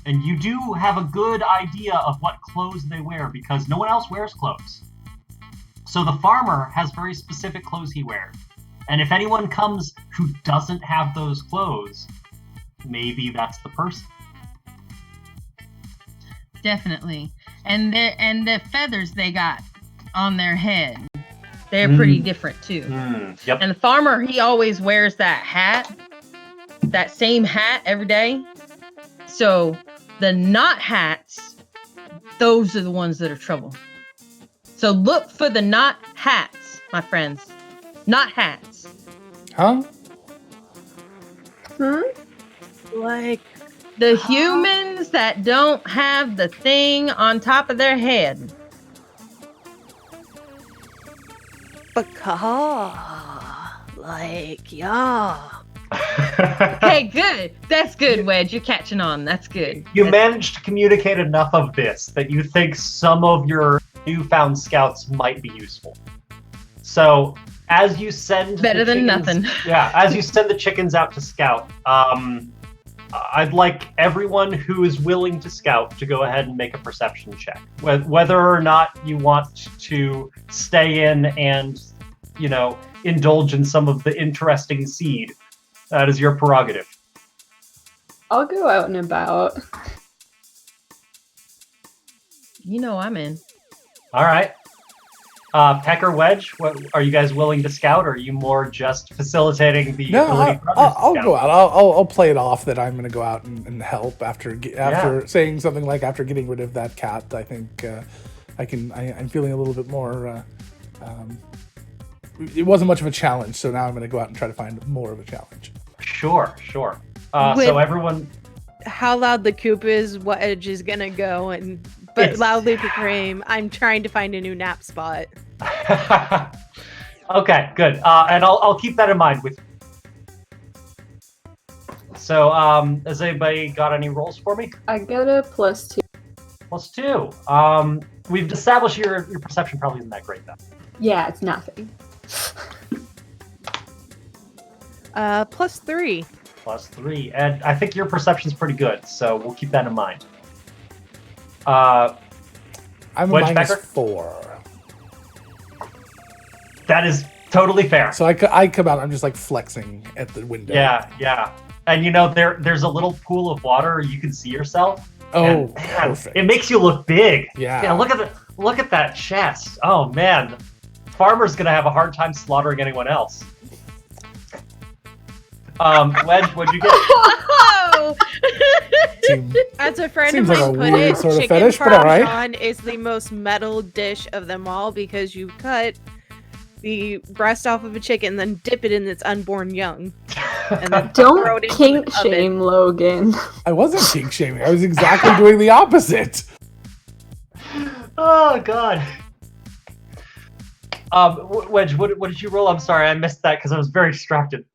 And you do have a good idea of what clothes they wear because no one else wears clothes. So the farmer has very specific clothes he wears. And if anyone comes who doesn't have those clothes, maybe that's the person. Definitely. And the feathers they got on their head, they're pretty different too. Yep. And the farmer, he always wears that hat, that same hat every day. So the knot hats, those are the ones that are trouble. So look for the knot hats, my friends. Knot hats. Huh? Like the humans that don't have the thing on top of their head. Hey, good. That's good, Wedge. You're catching on. That's good. You managed to communicate enough of this that you think some of your newfound scouts might be useful. So, as you send better than nothing. Yeah, as you send the chickens out to scout, I'd like everyone who is willing to scout to go ahead and make a perception check. Whether or not you want to stay in and, indulge in some of the interesting seed, that is your prerogative. I'll go out and about. I'm in. All right. Pecker, Wedge, are you guys willing to scout, or are you more just facilitating the ability for others to I'll scout? go out. I'll play it off that I'm going to go out and help after saying something like after getting rid of that cat. I think I'm feeling a little bit more. It wasn't much of a challenge, so now I'm going to go out and try to find more of a challenge. Sure. So everyone. How loud the coop is, Wedge is gonna go but loudly proclaim, I'm trying to find a new nap spot. Okay, good. And I'll keep that in mind with. So, has anybody got any rolls for me? I got a +2. +2. We've established your perception probably isn't that great though. Yeah, it's nothing. +3. +3, and I think your perception's pretty good, so we'll keep that in mind. I'm a -4. That is totally fair. So I come out, I'm just like flexing at the window. Yeah. And there's a little pool of water you can see yourself. Oh, perfect. It makes you look big. Yeah. Look at that chest. Oh man. Farmer's gonna have a hard time slaughtering anyone else. Wedge, what'd you get? As a friend Seems of like mine a put weird it, sort of chicken fetish, but all right. parmesan is the most metal dish of them all because you cut the breast off of a chicken, then dip it in its unborn young. And then throw Don't it into kink the oven. shame Logan. I wasn't kink shaming. I was exactly doing the opposite. Oh God. Wedge, what did you roll? I'm sorry, I missed that because I was very distracted.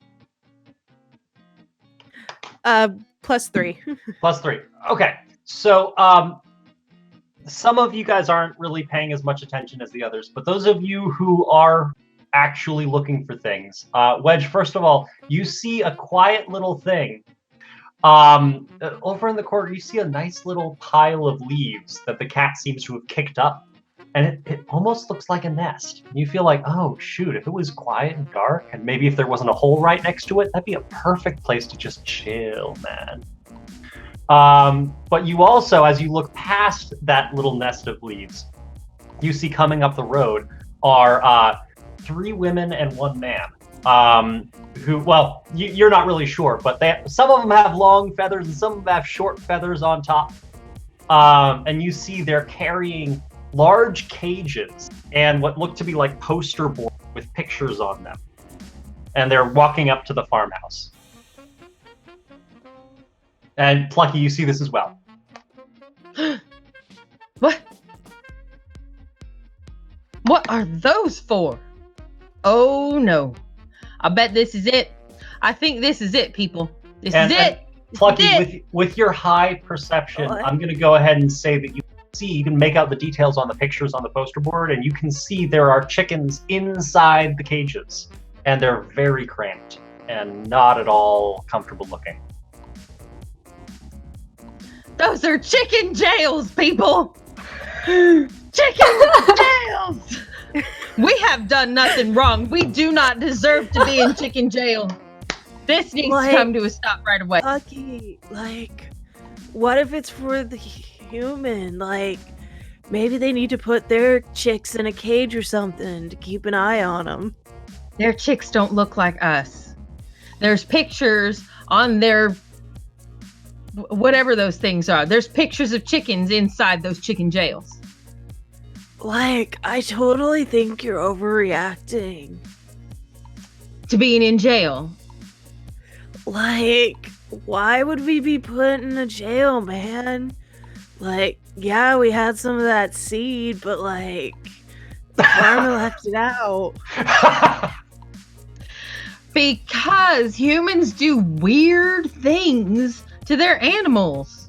+3. +3. Okay, so some of you guys aren't really paying as much attention as the others, but those of you who are actually looking for things, Wedge, first of all, you see a quiet little thing. Over in the corner, you see a nice little pile of leaves that the cat seems to have kicked up. And it almost looks like a nest. You feel like, oh shoot, if it was quiet and dark, and maybe if there wasn't a hole right next to it, that'd be a perfect place to just chill, man. But you also, as you look past that little nest of leaves, you see coming up the road are 3 women and 1 man. Who, well, you're not really sure, but some of them have long feathers and some of them have short feathers on top. And you see they're carrying large cages and what look to be like poster boards with pictures on them. And they're walking up to the farmhouse. And Plucky, you see this as well. What? What are those for? Oh no. I bet this is it. I think this is it, people. This is it. Plucky, with your high perception, I'm going to go ahead and say that you can make out the details on the pictures on the poster board, and you can see there are chickens inside the cages, and they're very cramped and not at all comfortable looking. Those are chicken jails, people. Chicken jails. We have done nothing wrong. We do not deserve to be in chicken jail. This needs to come to a stop right away. Lucky, what if it's for the human? Maybe they need to put their chicks in a cage or something to keep an eye on them. Their chicks don't look like us. There's pictures on their whatever those things are. There's pictures of chickens inside those chicken jails. I totally think you're overreacting. To being in jail. Why would we be put in a jail, man? Yeah, we had some of that seed, but the farmer left it out. Because humans do weird things to their animals.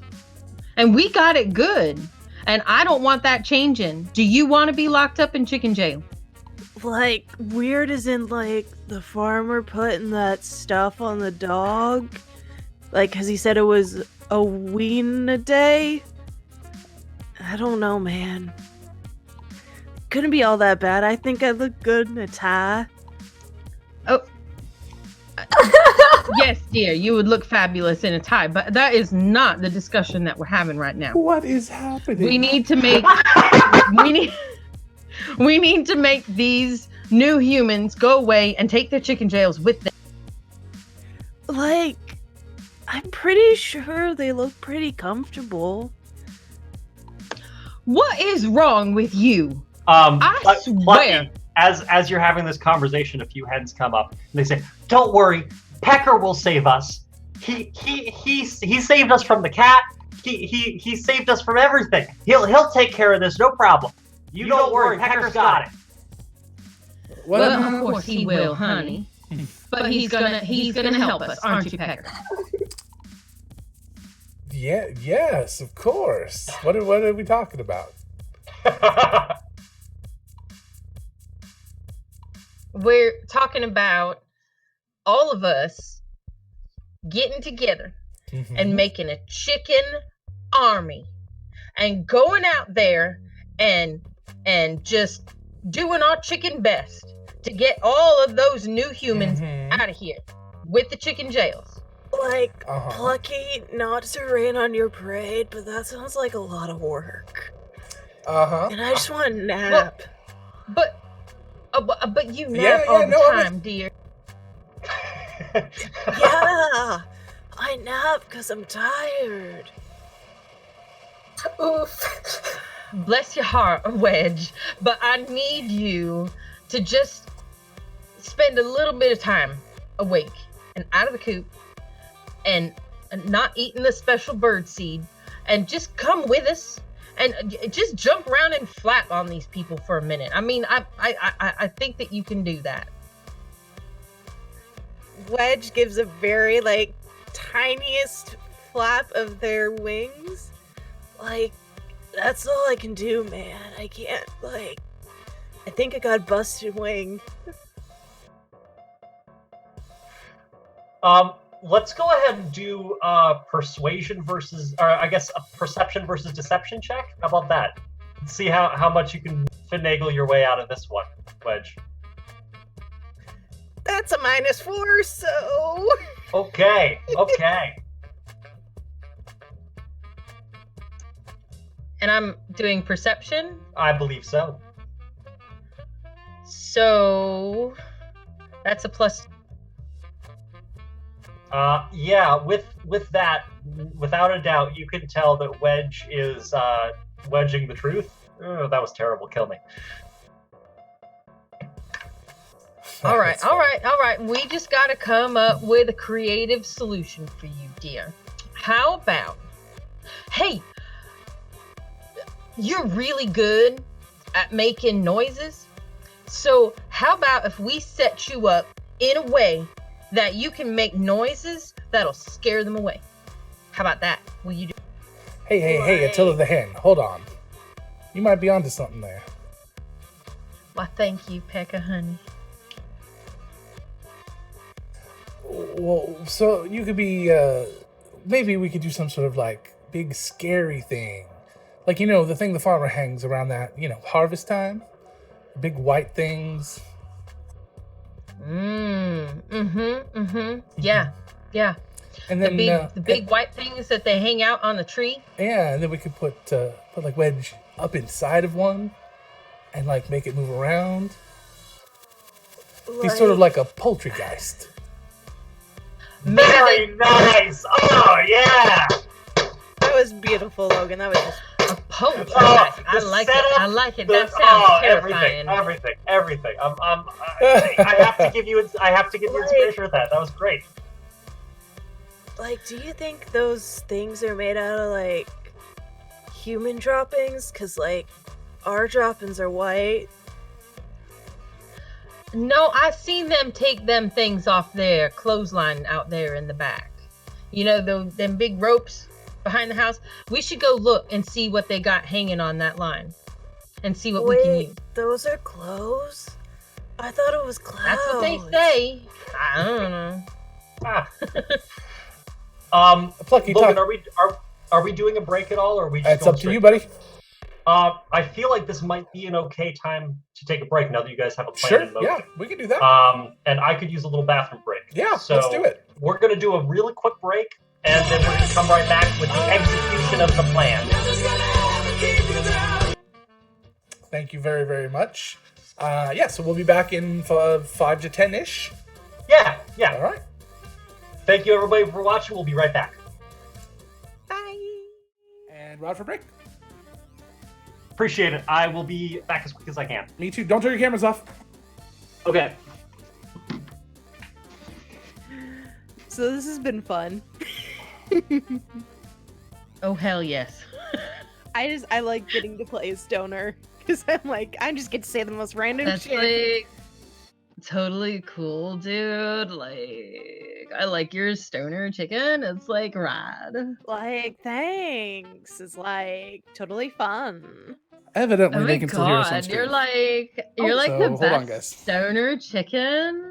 And we got it good. And I don't want that changing. Do you want to be locked up in chicken jail? Weird as in, the farmer putting that stuff on the dog? Because he said it was a wean a day? I don't know, man. Couldn't be all that bad. I think I look good in a tie. Oh. Yes, dear, you would look fabulous in a tie, but that is not the discussion that we're having right now. What is happening? We need to make we need to make these new humans go away and take their chicken jails with them. I'm pretty sure they look pretty comfortable. What is wrong with you? I swear. As you're having this conversation, a few hens come up and they say, "Don't worry, Pecker will save us. He saved us from the cat. He saved us from everything. He'll take care of this, no problem. You don't worry, Pecker's got it." Well, of course he will, honey. But he's gonna help us, aren't you, Pecker? Yeah. Yes, of course. What are we talking about? We're talking about all of us getting together and making a chicken army and going out there and just doing our chicken best to get all of those new humans out of here with the chicken jails. Plucky, not to rain on your parade, but that sounds like a lot of work. And I just want a nap. But you nap all the time, dear. Yeah, I nap because I'm tired. Oof. Bless your heart, Wedge, but I need you to just spend a little bit of time awake and out of the coop and not eating the special bird seed, and just come with us and just jump around and flap on these people for a minute. I mean, I think that you can do that. Wedge gives a very like tiniest flap of their wings. Like, that's all I can do, man. I can't, like, I think I got a busted wing. Let's go ahead and do persuasion versus, or I guess a perception versus deception check. How about that? See how much you can finagle your way out of this one, Wedge. That's a -4, so. Okay. And I'm doing perception. I believe so. So that's a plus. Yeah, with that, without a doubt, you can tell that Wedge is wedging the truth. Oh, that was terrible. Kill me. All right. We just got to come up with a creative solution for you, dear. How about, hey, you're really good at making noises. So how about if we set you up in a way that you can make noises that'll scare them away? How about that? Will you do? Hey, Attila the Hen, hold on. You might be onto something there. Why, thank you, Pekka, honey. Well, so you could be, maybe we could do some sort of, like, big scary thing. Like, you know, the thing the farmer hangs around that, you know, harvest time? Big white things. Yeah. And then the big white things that they hang out on the tree. Yeah, and then we could put like Wedge up inside of one, and like make it move around. He's sort of like a poultrygeist. Very nice. Oh yeah. That was beautiful, Logan. That was just a poultrygeist. I like it. That sounds terrifying. Everything. I have to give you inspiration with that. That was great. Like, do you think those things are made out of, like, human droppings? Because, like, our droppings are white. No, I've seen them take them things off their clothesline out there in the back. You know, them big ropes behind the house. We should go look and see what they got hanging on that line. And see what we can use. Those are clothes? I thought it was clothes. That's what they say. I don't know. Plucky, Logan, are we doing a break at all, or are we? Just it's up to you, buddy. I feel like this might be an okay time to take a break now that you guys have a plan in motion. Yeah, we can do that. And I could use a little bathroom break. Yeah, so let's do it. We're gonna do a really quick break, and then we're gonna come right back with the execution of the plan. Thank you very, very much. So we'll be back in 5 to 10-ish. Yeah. All right. Thank you, everybody, for watching. We'll be right back. bye. And Rod for break. Appreciate it. I will be back as quick as I can. Me too. Don't turn your cameras off. Okay. So this has been fun. Oh, hell yes. I like getting to play a stoner because I just get to say the most random That's shit. like totally cool, dude. Like, I like your stoner chicken. It's like rad. Like, thanks. It's like totally fun. Evidently, Oh they my can still hear us on god, stream. you're like So, the hold on, best guys. stoner chicken.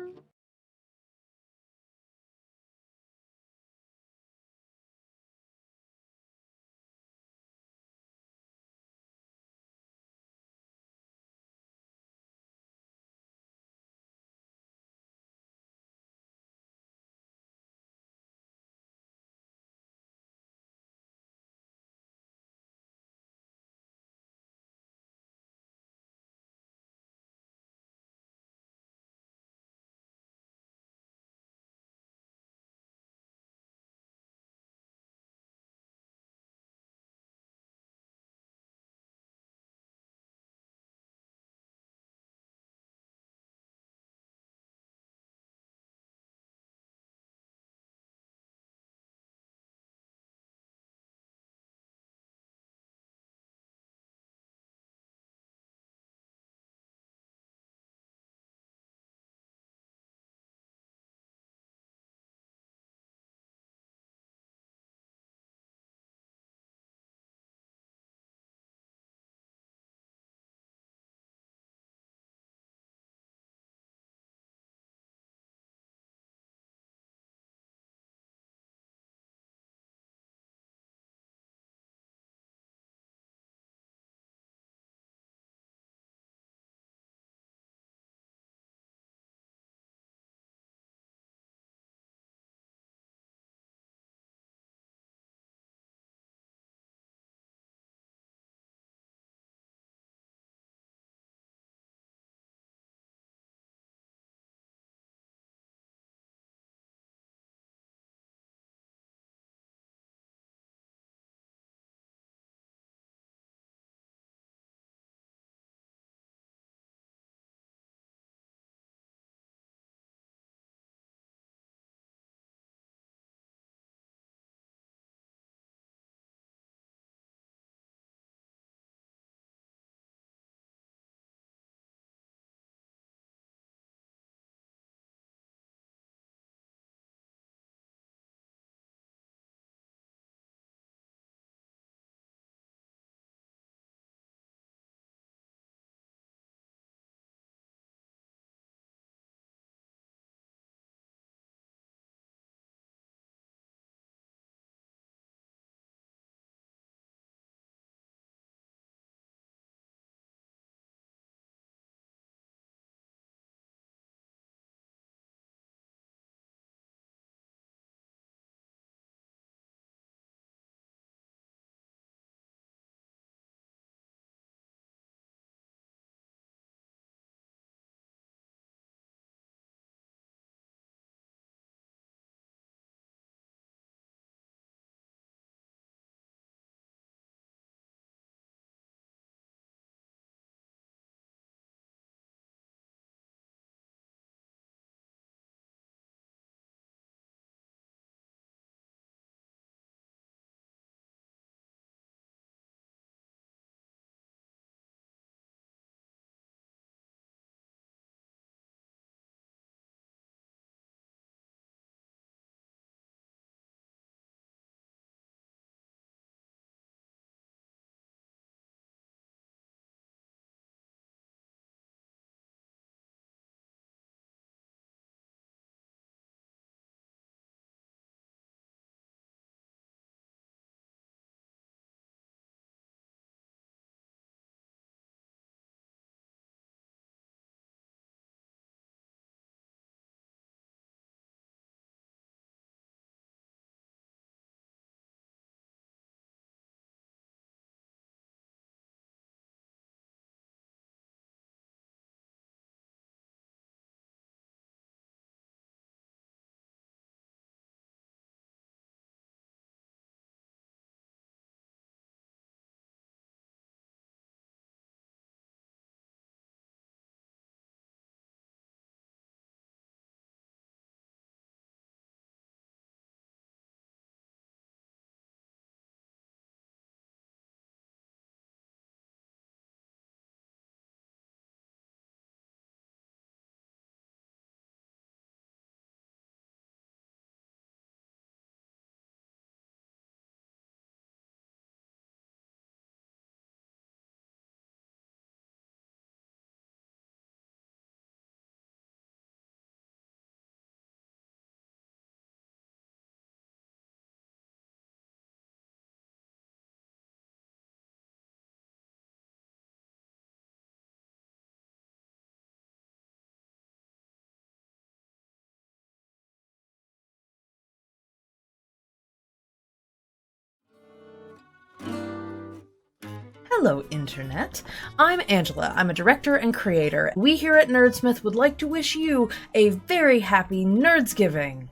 Hello, Internet. I'm Angela. I'm a director and creator. We here at Nerdsmith would like to wish you a very happy NerdsGiving.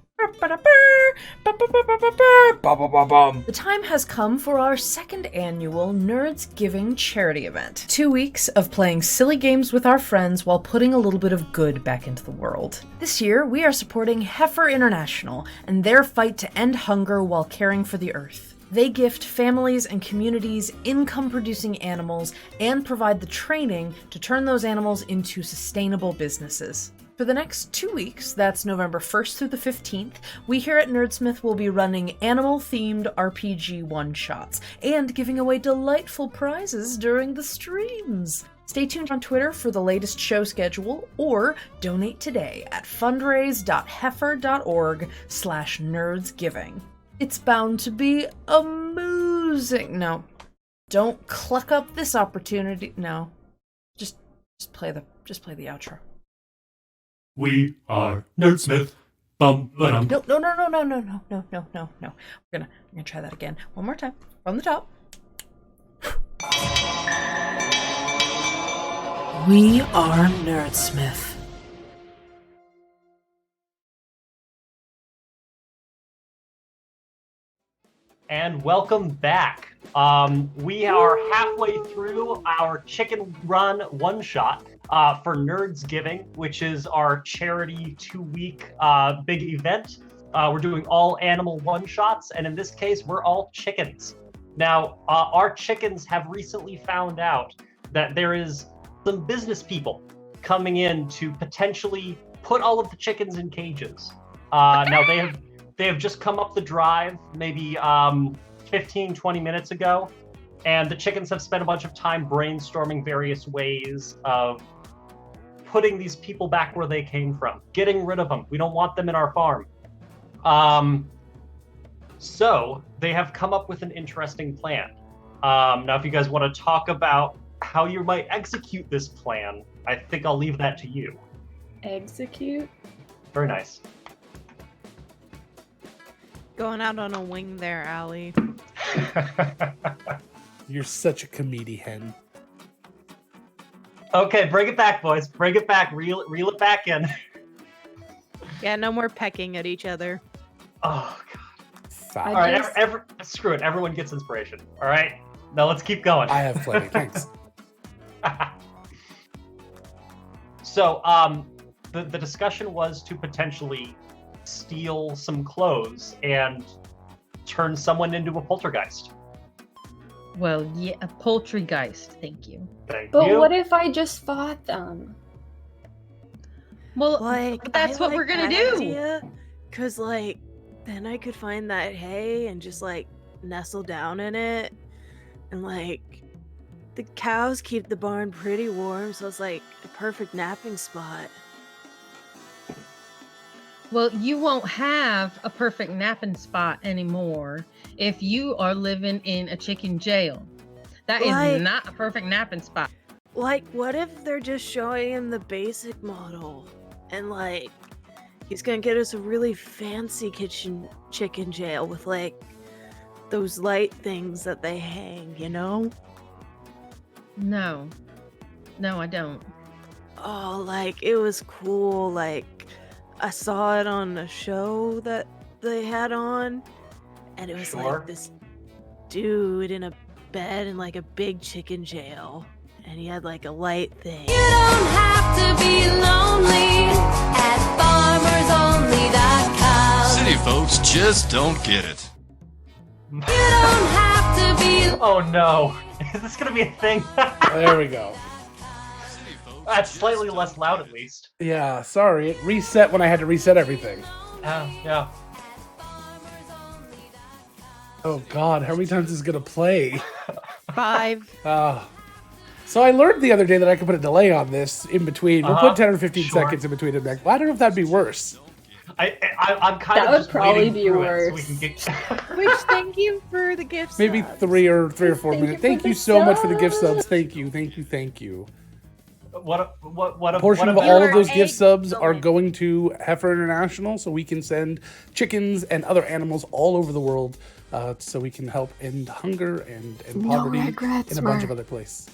The time has come for our second annual NerdsGiving charity event. 2 weeks of playing silly games with our friends while putting a little bit of good back into the world. This year, we are supporting Heifer International and their fight to end hunger while caring for the earth. They gift families and communities income-producing animals and provide the training to turn those animals into sustainable businesses. For the next 2 weeks, that's November 1st through the 15th, we here at Nerdsmith will be running animal-themed RPG one-shots and giving away delightful prizes during the streams. Stay tuned on Twitter for the latest show schedule or donate today at fundraise.heifer.org/nerdsgiving. It's bound to be amusing. No, don't cluck up this opportunity. No, just play the outro. We are Nerdsmith. Bum ba-dum. No. We're gonna try that again. One more time. From the top. We are Nerdsmith. And welcome back. We are halfway through our Chicken Run one-shot for NerdsGiving, which is our charity 2-week big event. We're doing all animal one-shots, and in this case, we're all chickens. Now, our chickens have recently found out that there is some business people coming in to potentially put all of the chickens in cages. Now, they have just come up the drive, maybe 15, 20 minutes ago, and the chickens have spent a bunch of time brainstorming various ways of putting these people back where they came from, getting rid of them. We don't want them in our farm. So they have come up with an interesting plan. Now, if you guys want to talk about how you might execute this plan, I think I'll leave that to you. Execute? Very nice. Going out on a wing there, Allie. You're such a comedy hen. Okay, bring it back, boys. Bring it back. Reel it back in. Yeah, no more pecking at each other. Oh, God. Fine. All right, screw it. Everyone gets inspiration. All right? Now let's keep going. I have plenty. Thanks. So, the discussion was to potentially steal some clothes and turn someone into a poltergeist. Well, yeah, a poultrygeist. Thank you. Thank But you. what if I just fought them? Well, Like, that's what we're gonna do. Because, like, then I could find that hay and just, like, nestle down in it. And, like, the cows keep the barn pretty warm, so it's, like, a perfect napping spot. Well, you won't have a perfect napping spot anymore if you are living in a chicken jail. That Like- is not a perfect napping spot. Like, what if they're just showing him the basic model? And, like, he's gonna get us a really fancy chicken jail with, like, those light things that they hang, you know? No, I don't. Oh, like, it was cool. Like, I saw it on a show that they had on, and it was Sure. like this dude in a bed in, like, a big chicken jail, and he had, like, a light thing. You don't have to be lonely at farmersonly.com. City folks just don't get it. You don't have to be. Oh no. Is this gonna be a thing? There we go. That's slightly less loud at least. Yeah, sorry. It reset when I had to reset everything. Yeah. Oh, God. How many times is this going to play? 5. So I learned the other day that I could put a delay on this in between. We'll put 10 or 15 Sure. seconds in between it. Well, I don't know if that'd be worse. I'm kind That of would just probably waiting be through it worse. so we can get. Which, thank you for the gifts. Maybe 3 or 4 minutes. Thank you so much for the gift subs. Thank you. What A portion of about- all of those You're gift subs are excellent. going to Heifer International, so we can send chickens and other animals all over the world so we can help end hunger and No poverty regrets, in a bunch Mark. of other places.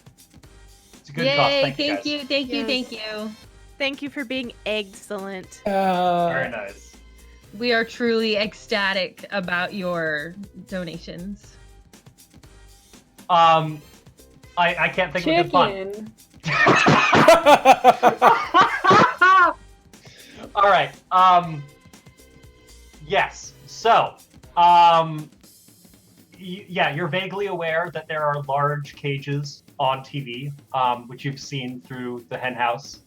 It's a good cause. Yay! Thank you, guys. Thank you, Yes. thank you. Thank you for being excellent. Very nice. We are truly ecstatic about your donations. I can't think of a good pun. All right. Yes. So, yeah, you're vaguely aware that there are large cages on TV, which you've seen through the hen house.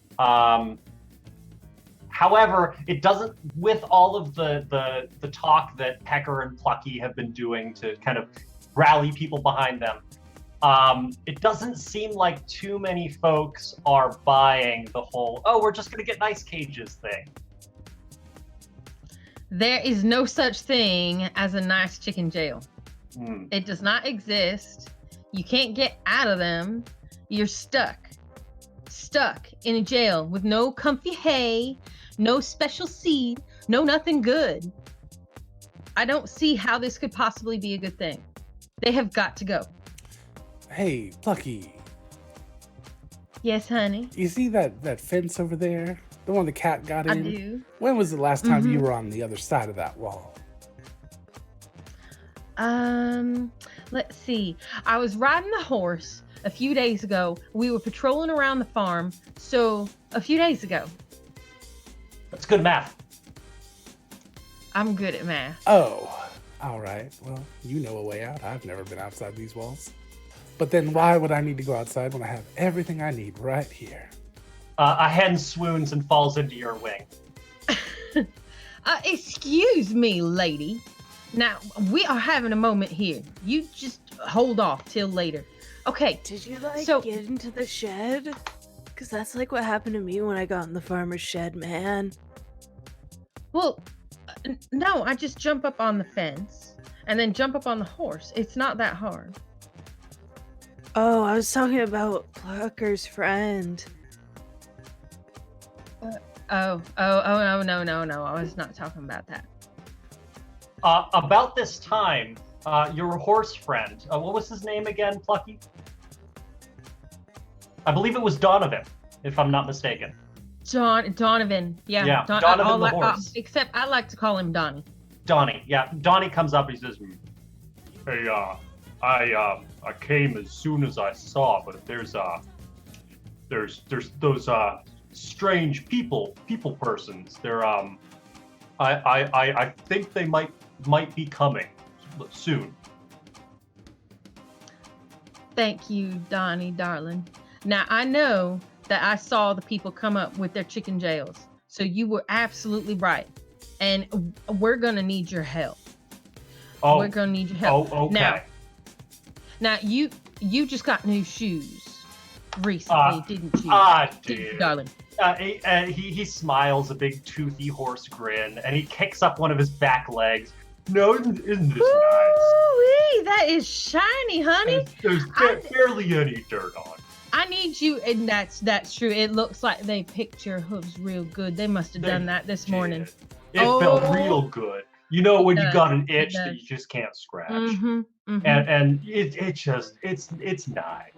However, it doesn't, with all of the talk that Pecker and Plucky have been doing to kind of rally people behind them, it doesn't seem like too many folks are buying the whole, oh, we're just going to get nice cages thing. There is no such thing as a nice chicken jail. It does not exist. You can't get out of them. You're stuck in a jail with no comfy hay, no special seed, no nothing good. I don't see how this could possibly be a good thing. They have got to go. Hey, Plucky. Yes, honey. You see that fence over there? The one the cat got in? I do. When was the last time you were on the other side of that wall? Let's see. I was riding the horse a few days ago. We were patrolling around the farm. So, a few days ago. That's good math. I'm good at math. Oh, all right. Well, you know a way out. I've never been outside these walls. But then why would I need to go outside when I have everything I need right here? A hen swoons and falls into your wing. Excuse me, lady. Now, we are having a moment here. You just hold off till later. Okay. Did you, get into the shed? Because that's like what happened to me when I got in the farmer's shed, man. Well, no, I just jump up on the fence and then jump up on the horse. It's not that hard. Oh, I was talking about Plucker's friend. No, I was not talking about that. About this time, your horse friend, what was his name again, Plucky? I believe it was Donovan, if I'm not mistaken. Donovan. Yeah, Donovan the horse. Except I like to call him Donnie. Donnie, yeah. Donnie comes up and he says, hey, I came as soon as I saw, but there's those strange people persons. They're I think they might be coming soon. Thank you, Donnie, darling. Now I know that I saw the people come up with their chicken jails, so you were absolutely right, and we're gonna need your help. Oh, we're gonna need your help. Oh, okay. Now you just got new shoes recently, didn't you? I Didn't you, did. darling? He smiles a big toothy horse grin, and he kicks up one of his back legs. No, isn't this nice? Ooh-wee, that is shiny, honey. There's barely any dirt on. I need you, and that's true. It looks like they picked your hooves real good. They must have done that this morning. It felt real good. You know when you got an itch that you just can't scratch. And it's nice.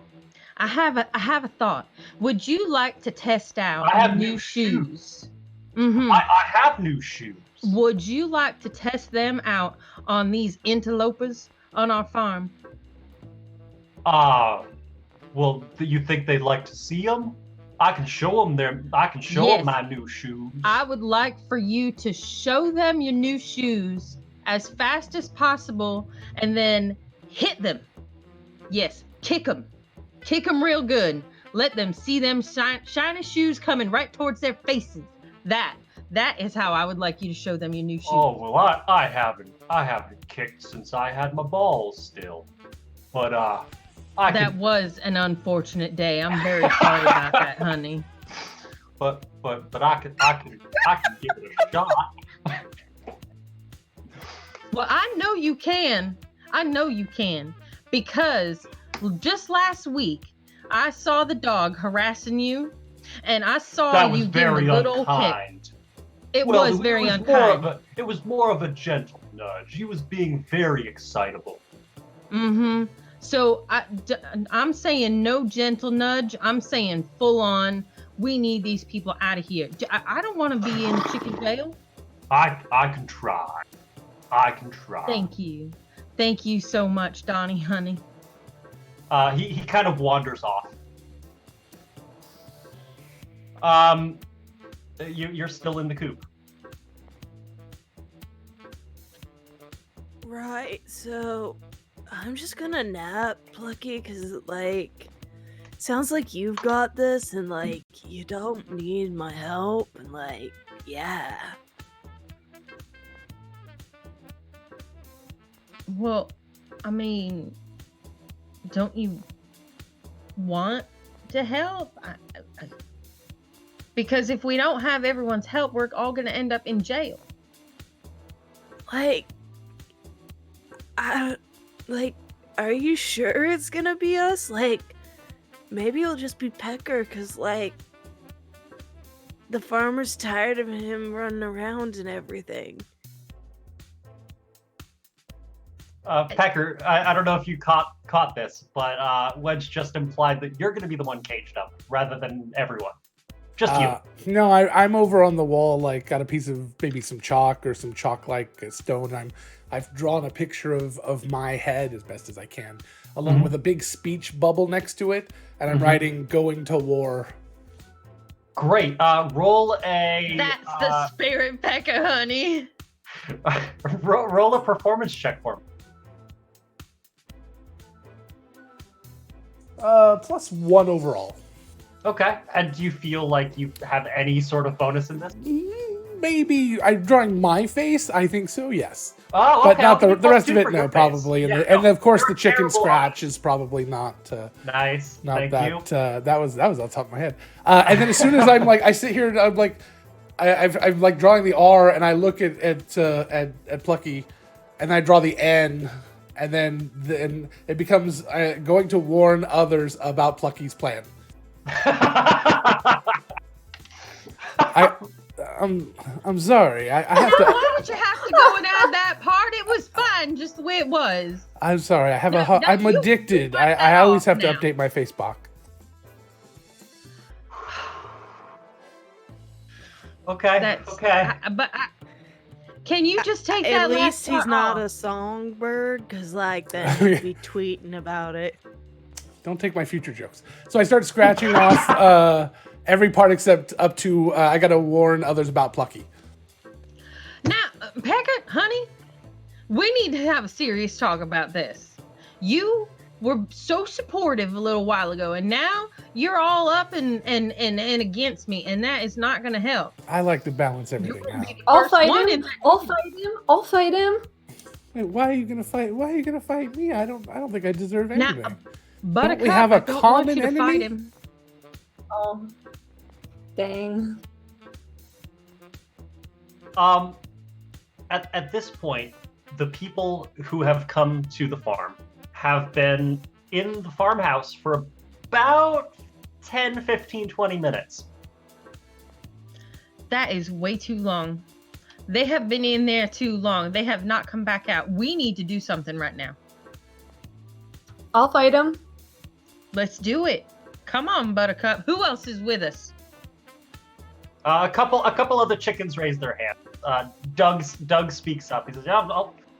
I have a thought. Would you like to test out I have new shoes? I have new shoes. Would you like to test them out on these interlopers on our farm? Well, you think they'd like to see them? I can show them my new shoes. I would like for you to show them your new shoes as fast as possible and then hit them. Yes, kick them. Kick them real good. Let them see them shiny shoes coming right towards their faces. That is how I would like you to show them your new shoes. Oh, well, I haven't kicked since I had my balls still. But that was an unfortunate day. I'm very sorry about that, honey. But I can give it a shot. Well, I know you can. Because just last week I saw the dog harassing you, and I saw you give him a good old kick. It was very unkind. It was more of a gentle nudge. He was being very excitable. Mm-hmm. So I'm saying no gentle nudge. I'm saying full on. We need these people out of here. I don't want to be in chicken jail. I can try. I can try. Thank you. Thank you so much, Donnie, honey. He kind of wanders off. You're still in the coop. Right, so I'm just gonna nap, Plucky, because, like, sounds like you've got this, and, like, you don't need my help, and, like, yeah. Well, I mean, don't you want to help? Because if we don't have everyone's help, we're all going to end up in jail. Like, are you sure it's gonna be us? Like, maybe it'll just be Pecker, because, like, the farmer's tired of him running around and everything. Pecker, I don't know if you caught this, but Wedge just implied that you're going to be the one caged up rather than everyone. Just you. No, I'm over on the wall, like, got a piece of maybe some chalk or some chalk-like stone. I've drawn a picture of my head as best as I can, along with a big speech bubble next to it, and I'm writing "Going to War." Great. Roll a. That's the spirit, Pekka, honey. Roll a performance check for me. +1 overall. Okay. And do you feel like you have any sort of bonus in this? Maybe I'm drawing my face. I think so. Yes. Oh, but okay. not the rest of it. No, probably. Yeah, and of course, the chicken scratch is probably not. Nice. Not Thank that. you. That was on top of my head. And then as soon as I'm like, I sit here and I'm like, I'm like drawing the R, and I look at Plucky, and I draw the N, and then it becomes going to warn others about Plucky's plan. I'm sorry. I have to. Why did you have to go and add that part? It was fine, just the way it was. I'm sorry. I'm addicted. I always have to update my Facebook. Okay. Okay. Can you just take At that least last he's part not off? a songbird, because, like, then he'd be tweeting about it. Don't take my future jokes. So I start scratching off every part except up to I gotta warn others about Plucky. Now, Pecker, honey, we need to have a serious talk about this. You were so supportive a little while ago, and now you're all up and against me, and that is not going to help. I like to balance everything out. I'll fight him. I'll fight him. Wait, why are you gonna fight? Why are you gonna fight me? I don't think I deserve anything. Now, Buttercup, don't we have a I don't common want you to enemy? fight him. Oh, dang. At this point, the people who have come to the farm have been in the farmhouse for about 10, 15, 20 minutes. That is way too long. They have been in there too long. They have not come back out. We need to do something right now. I'll fight him. Let's do it. Come on, Buttercup. Who else is with us? A couple of the chickens raise their hand. Doug speaks up. He says, "Yeah,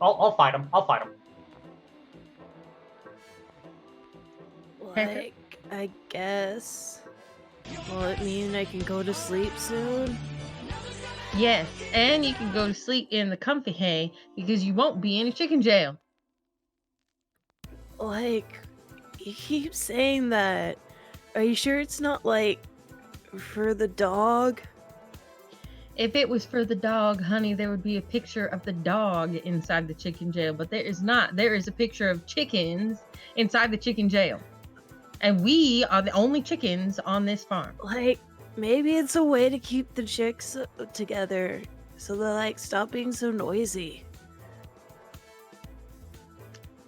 I'll fight him. I'll fight him." Like, I guess. Will it mean I can go to sleep soon? Yes, and you can go to sleep in the comfy hay because you won't be in a chicken jail. Like, you keep saying that. Are you sure it's not, like, for the dog? If it was for the dog, honey, there would be a picture of the dog inside the chicken jail, but there is not. There is a picture of chickens inside the chicken jail. And we are the only chickens on this farm. Like, maybe it's a way to keep the chicks together so they, like, stop being so noisy.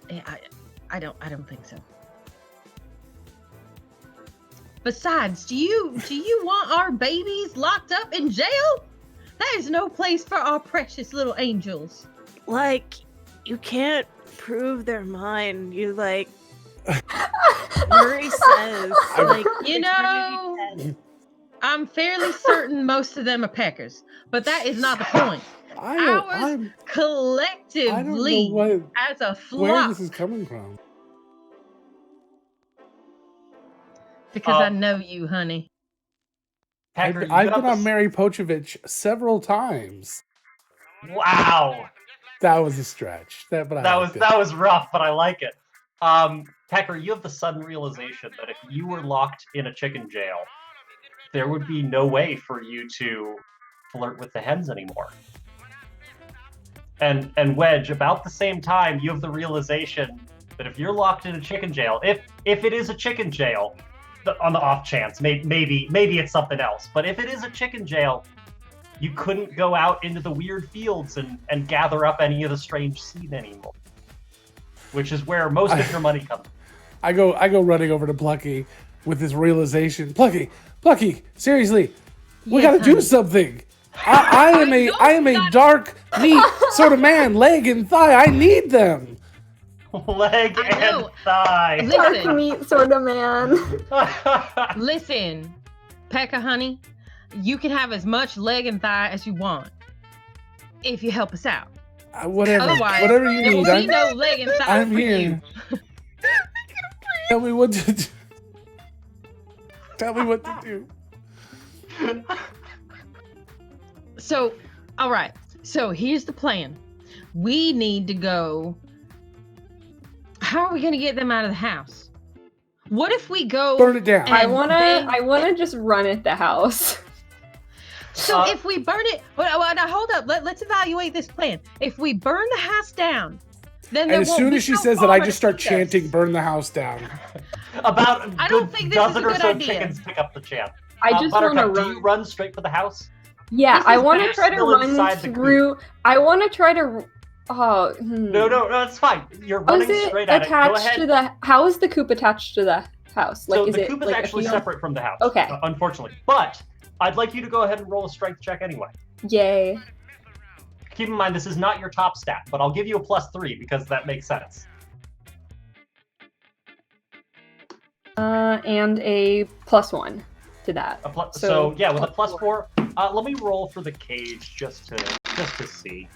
I don't think so. Besides, do you want our babies locked up in jail? That is no place for our precious little angels. like, you can't prove they're mine. You like, Murray says, like, You know, I'm fairly certain most of them are peckers, but that is not the point. Ours collectively, as a where flock, this is coming from. because I know you, honey. I've been on Mary Pochovich several times. Wow, that was a stretch. That was rough, but I like it. Pecker, you have the sudden realization that if you were locked in a chicken jail, there would be no way for you to flirt with the hens anymore. And Wedge, about the same time, you have the realization that if you're locked in a chicken jail, if it is a chicken jail, on the off chance, maybe it's something else, but if it is a chicken jail, you couldn't go out into the weird fields and gather up any of the strange seed anymore, which is where most of your money comes. I go running over to Plucky with this realization. Plucky, seriously, we gotta do something. I am a dark meat sort of man, leg and thigh. I need them. Leg and thigh. Dark meat sort of man. Listen, Pekka, honey, you can have as much leg and thigh as you want if you help us out. Whatever you need. There will be no leg and thigh I'm for here. you. Tell me what to do. Tell me what to do. So, all right. So here's the plan. We need to go. How are we going to get them out of the house? What if we go burn it down? I wanna just run at the house. So if we burn it, well, now hold up. Let's evaluate this plan. If we burn the house down, then and as soon as she says that, I just start chanting, "Burn the house down." About I don't think this is a good idea. Chickens pick up the chant. I just want to Buttercup, run. do you run straight for the house? Yeah, I want to try to still run inside the through. I want to try to. Oh. No, it's fine. You're running straight at it. Go ahead. To the? How is the coop attached to the house? Like, So is the it coop is like actually separate from the house. Okay. Unfortunately, but I'd like you to go ahead and roll a strength check anyway. Yay. Keep in mind this is not your top stat, but I'll give you a +3 because that makes sense. And a +1 to that. So yeah, with a +4. Let me roll for the cage just to see.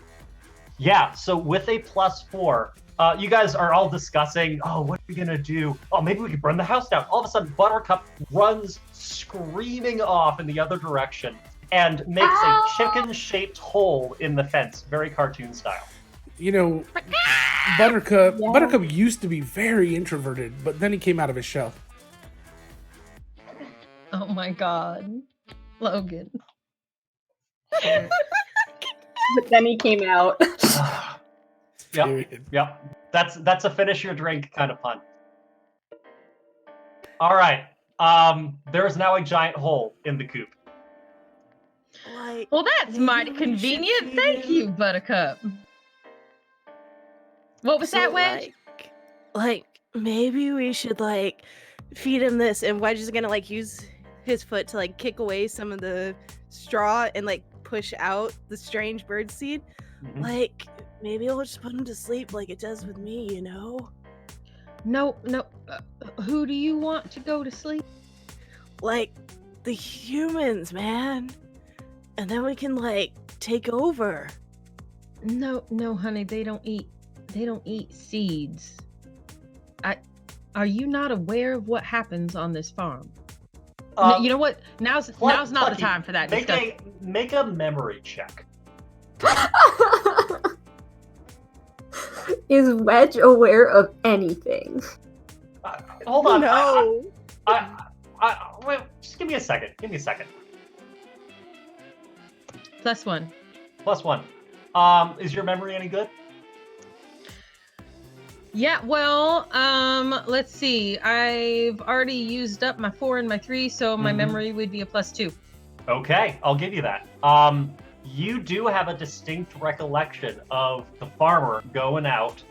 Yeah, so with a +4, you guys are all discussing, oh, what are we gonna do? Oh, maybe we could burn the house down. All of a sudden, Buttercup runs screaming off in the other direction and makes a chicken-shaped hole in the fence, very cartoon style. You know, Buttercup used to be very introverted, but then he came out of his shell. Oh my God, Logan. But then he came out. Yep. That's a finish your drink kind of pun. All right. There is now a giant hole in the coop. Well, that's mighty convenient. Thank you, Buttercup. What was that, Wedge? Like, maybe we should, like, feed him this, and Wedge is gonna, like, use his foot to, like, kick away some of the straw and, like, push out the strange bird seed. Mm-hmm. Like, maybe it'll just put him to sleep like it does with me, you know? No. Who do you want to go to sleep? Like, the humans, man. And then we can, like, take over. No, honey, they don't eat seeds. Are you not aware of what happens on this farm? You know what? Now's not the time for that discussion. Make a memory check. Is Wedge aware of anything? Hold on. No. Wait, just give me a second. +1. +1. Is your memory any good? Yeah, well, let's see. I've already used up my 4 and my 3, so my memory would be a +2. Okay, I'll give you that. You do have a distinct recollection of the farmer going out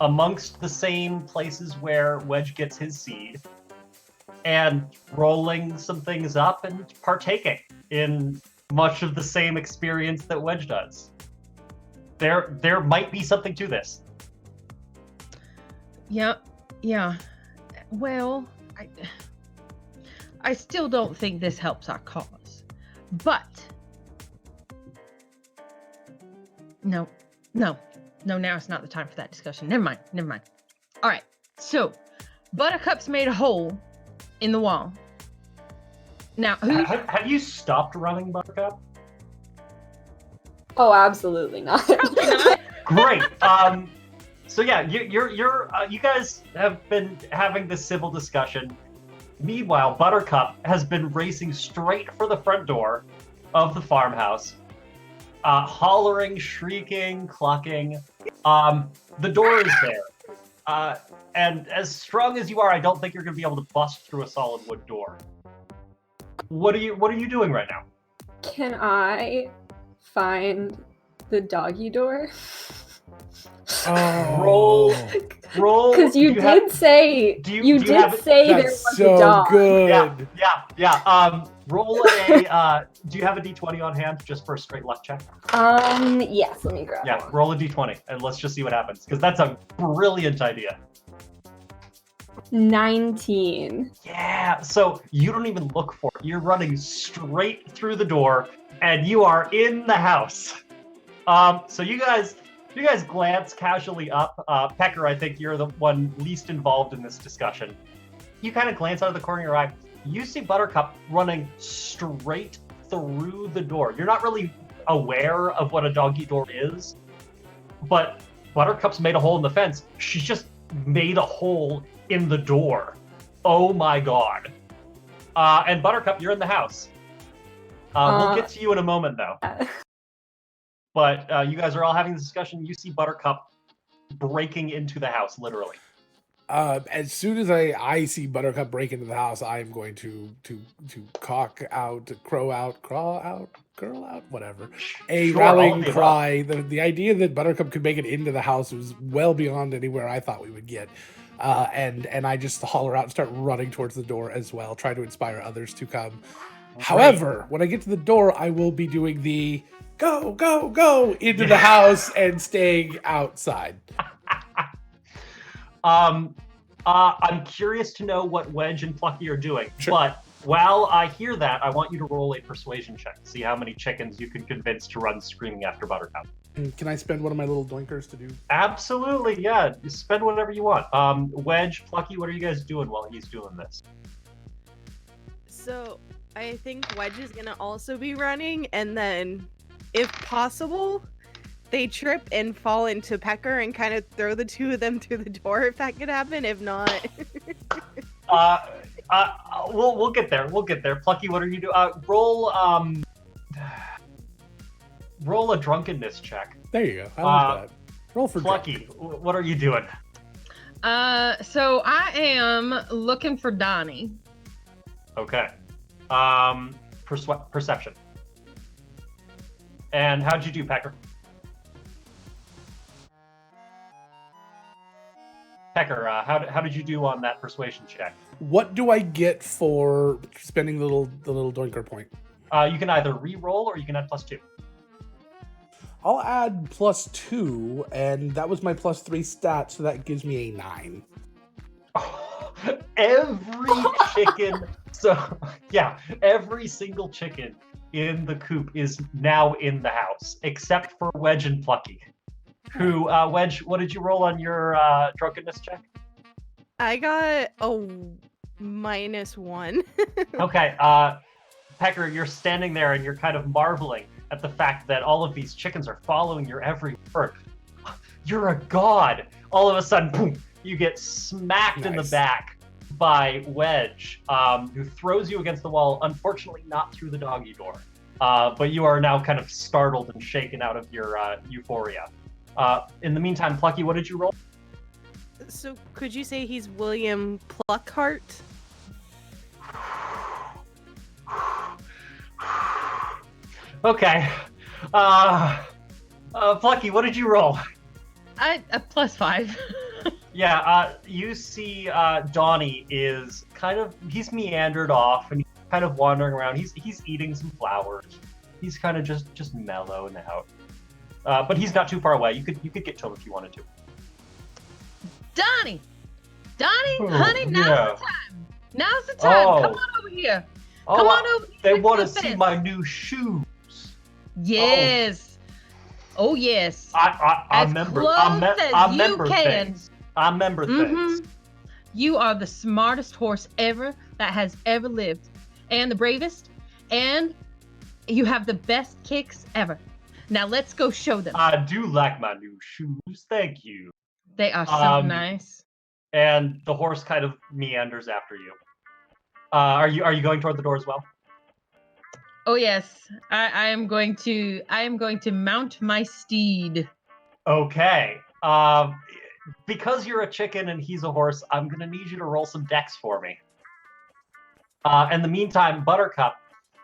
amongst the same places where Wedge gets his seed and rolling some things up and partaking in much of the same experience that Wedge does. there might be something to this. Yeah. Well, I still don't think this helps our cause. But no, now it's not the time for that discussion. Never mind. All right. So, Buttercup's made a hole in the wall. Now, have you stopped running, Buttercup? Oh, absolutely not. Great. So yeah, you guys have been having this civil discussion. Meanwhile, Buttercup has been racing straight for the front door of the farmhouse, hollering, shrieking, clucking. The door is there, and as strong as you are, I don't think you're going to be able to bust through a solid wood door. What are you doing right now? Can I find the doggy door? Roll. Because you did say there was a dog. Good. Yeah. Roll a. Do you have a d20 on hand just for a straight luck check? Yes. Let me grab. Yeah, one. roll a d20 and let's just see what happens because that's a brilliant idea. 19. Yeah. So you don't even look for it. You're running straight through the door and you are in the house. So you guys glance casually up. Pecker, I think you're the one least involved in this discussion. You kind of glance out of the corner of your eye. You see Buttercup running straight through the door. You're not really aware of what a doggy door is, but Buttercup's made a hole in the fence. She's just made a hole in the door. Oh my god. And Buttercup, you're in the house. We'll get to you in a moment, though. But you guys are all having this discussion. You see Buttercup breaking into the house, literally. As soon as I see Buttercup break into the house, I am going to crow out, whatever. A rallying cry. The idea that Buttercup could make it into the house was well beyond anywhere I thought we would get. And I just holler out and start running towards the door as well, try to inspire others to come. Right. However, when I get to the door, I will be doing the go into the house and staying outside. I'm curious to know what Wedge and Plucky are doing. Sure. But while I hear that, I want you to roll a persuasion check. See how many chickens you can convince to run screaming after Buttercup. Can I spend one of my little doinkers to do? Absolutely, yeah. You spend whatever you want. Wedge, Plucky, what are you guys doing while he's doing this? So I think Wedge is gonna also be running, and then, if possible, they trip and fall into Pecker and kind of throw the two of them through the door, if that could happen. If not, we'll get there. We'll get there. Plucky, what are you doing? Roll a drunkenness check. There you go. I like that. Roll for Plucky. What are you doing? So I am looking for Donnie. Okay. Perception. And how'd you do, Pecker? Pecker, how did you do on that persuasion check? What do I get for spending the little doinker point? You can either re-roll or you can add +2. I'll add +2, and that was my +3 stat, so that gives me a 9. Every chicken. So yeah, every single chicken in the coop is now in the house, except for Wedge and Plucky. Who, Wedge, what did you roll on your drunkenness check? I got a -1. Okay, Pecker, you're standing there and you're kind of marveling at the fact that all of these chickens are following your every word. You're a god. All of a sudden, boom, you get smacked in the back by Wedge, who throws you against the wall, unfortunately not through the doggy door. But you are now kind of startled and shaken out of your euphoria. In the meantime, Plucky, what did you roll? So could you say he's William Pluckhart? Okay. Plucky, what did you roll? A +5. Yeah, you see Donnie is he's meandered off and he's kind of wandering around. He's eating some flowers. He's kind of just mellowing out. But he's not too far away. You could get to him if you wanted to. Donnie, Oh, honey, yeah. now's the time. Now's the time. Oh. Come on over here. Oh, Come on over here. they with want to the see fence. my new shoes. Yes. Oh, yes. I As remember. close I as you remember can. things. I remember things. You are the smartest horse ever that has ever lived, and the bravest, and you have the best kicks ever. Now let's go show them. I do like my new shoes. Thank you. They are so nice. And the horse kind of meanders after you. Are you going toward the door as well? Oh yes, I am going to mount my steed. Okay. Because you're a chicken and he's a horse, I'm gonna need you to roll some dex for me. In the meantime, Buttercup,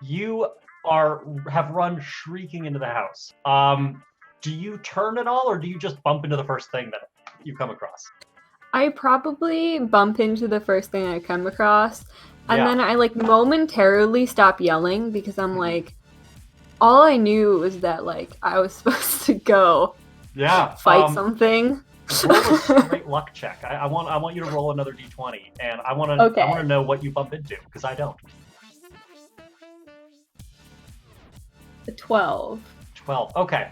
you have run shrieking into the house. Do you turn at all, or do you just bump into the first thing that you come across? I probably bump into the first thing I come across, and Yeah. then I like momentarily stop yelling because I'm like, all I knew was that like I was supposed to go fight something. Roll a straight luck check. I want you to roll another d20, and I want to know what you bump into because I don't. 12. 12. Okay.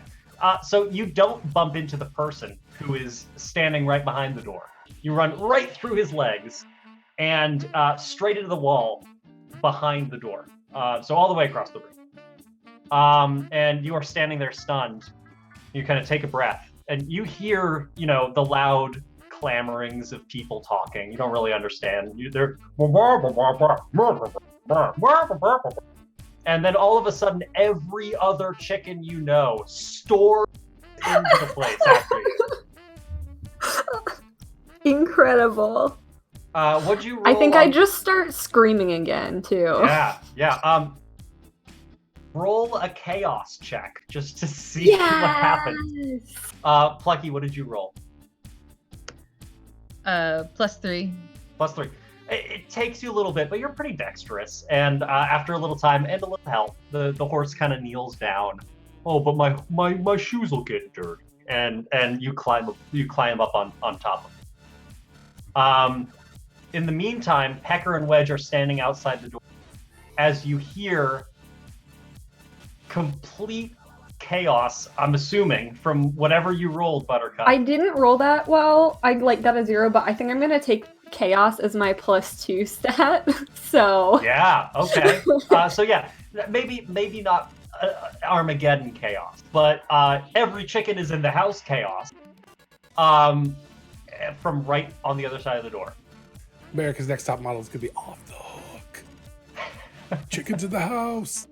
So you don't bump into the person who is standing right behind the door. You run right through his legs and straight into the wall behind the door. So all the way across the room. And you are standing there stunned. You kind of take a breath and you hear, the loud clamorings of people talking. You don't really understand. They're and then all of a sudden, every other chicken you know stores into the place after you. Incredible. What'd you roll? I think I just start screaming again too. Yeah. Roll a chaos check just to see what happens. Plucky, what did you roll? +3. +3. It takes you a little bit, but you're pretty dexterous. And after a little time and a little help, the horse kind of kneels down. Oh, but my shoes will get dirty. And you climb up on top of it. In the meantime, Pecker and Wedge are standing outside the door as you hear complete chaos, I'm assuming, from whatever you rolled, Buttercup. I didn't roll that well. I got a 0, but I think I'm gonna take chaos as my +2 stat. So yeah, okay. So yeah, maybe not Armageddon chaos, but every chicken is in the house chaos. From right on the other side of the door. America's Next Top Model is gonna be off the hook. Chickens in the house.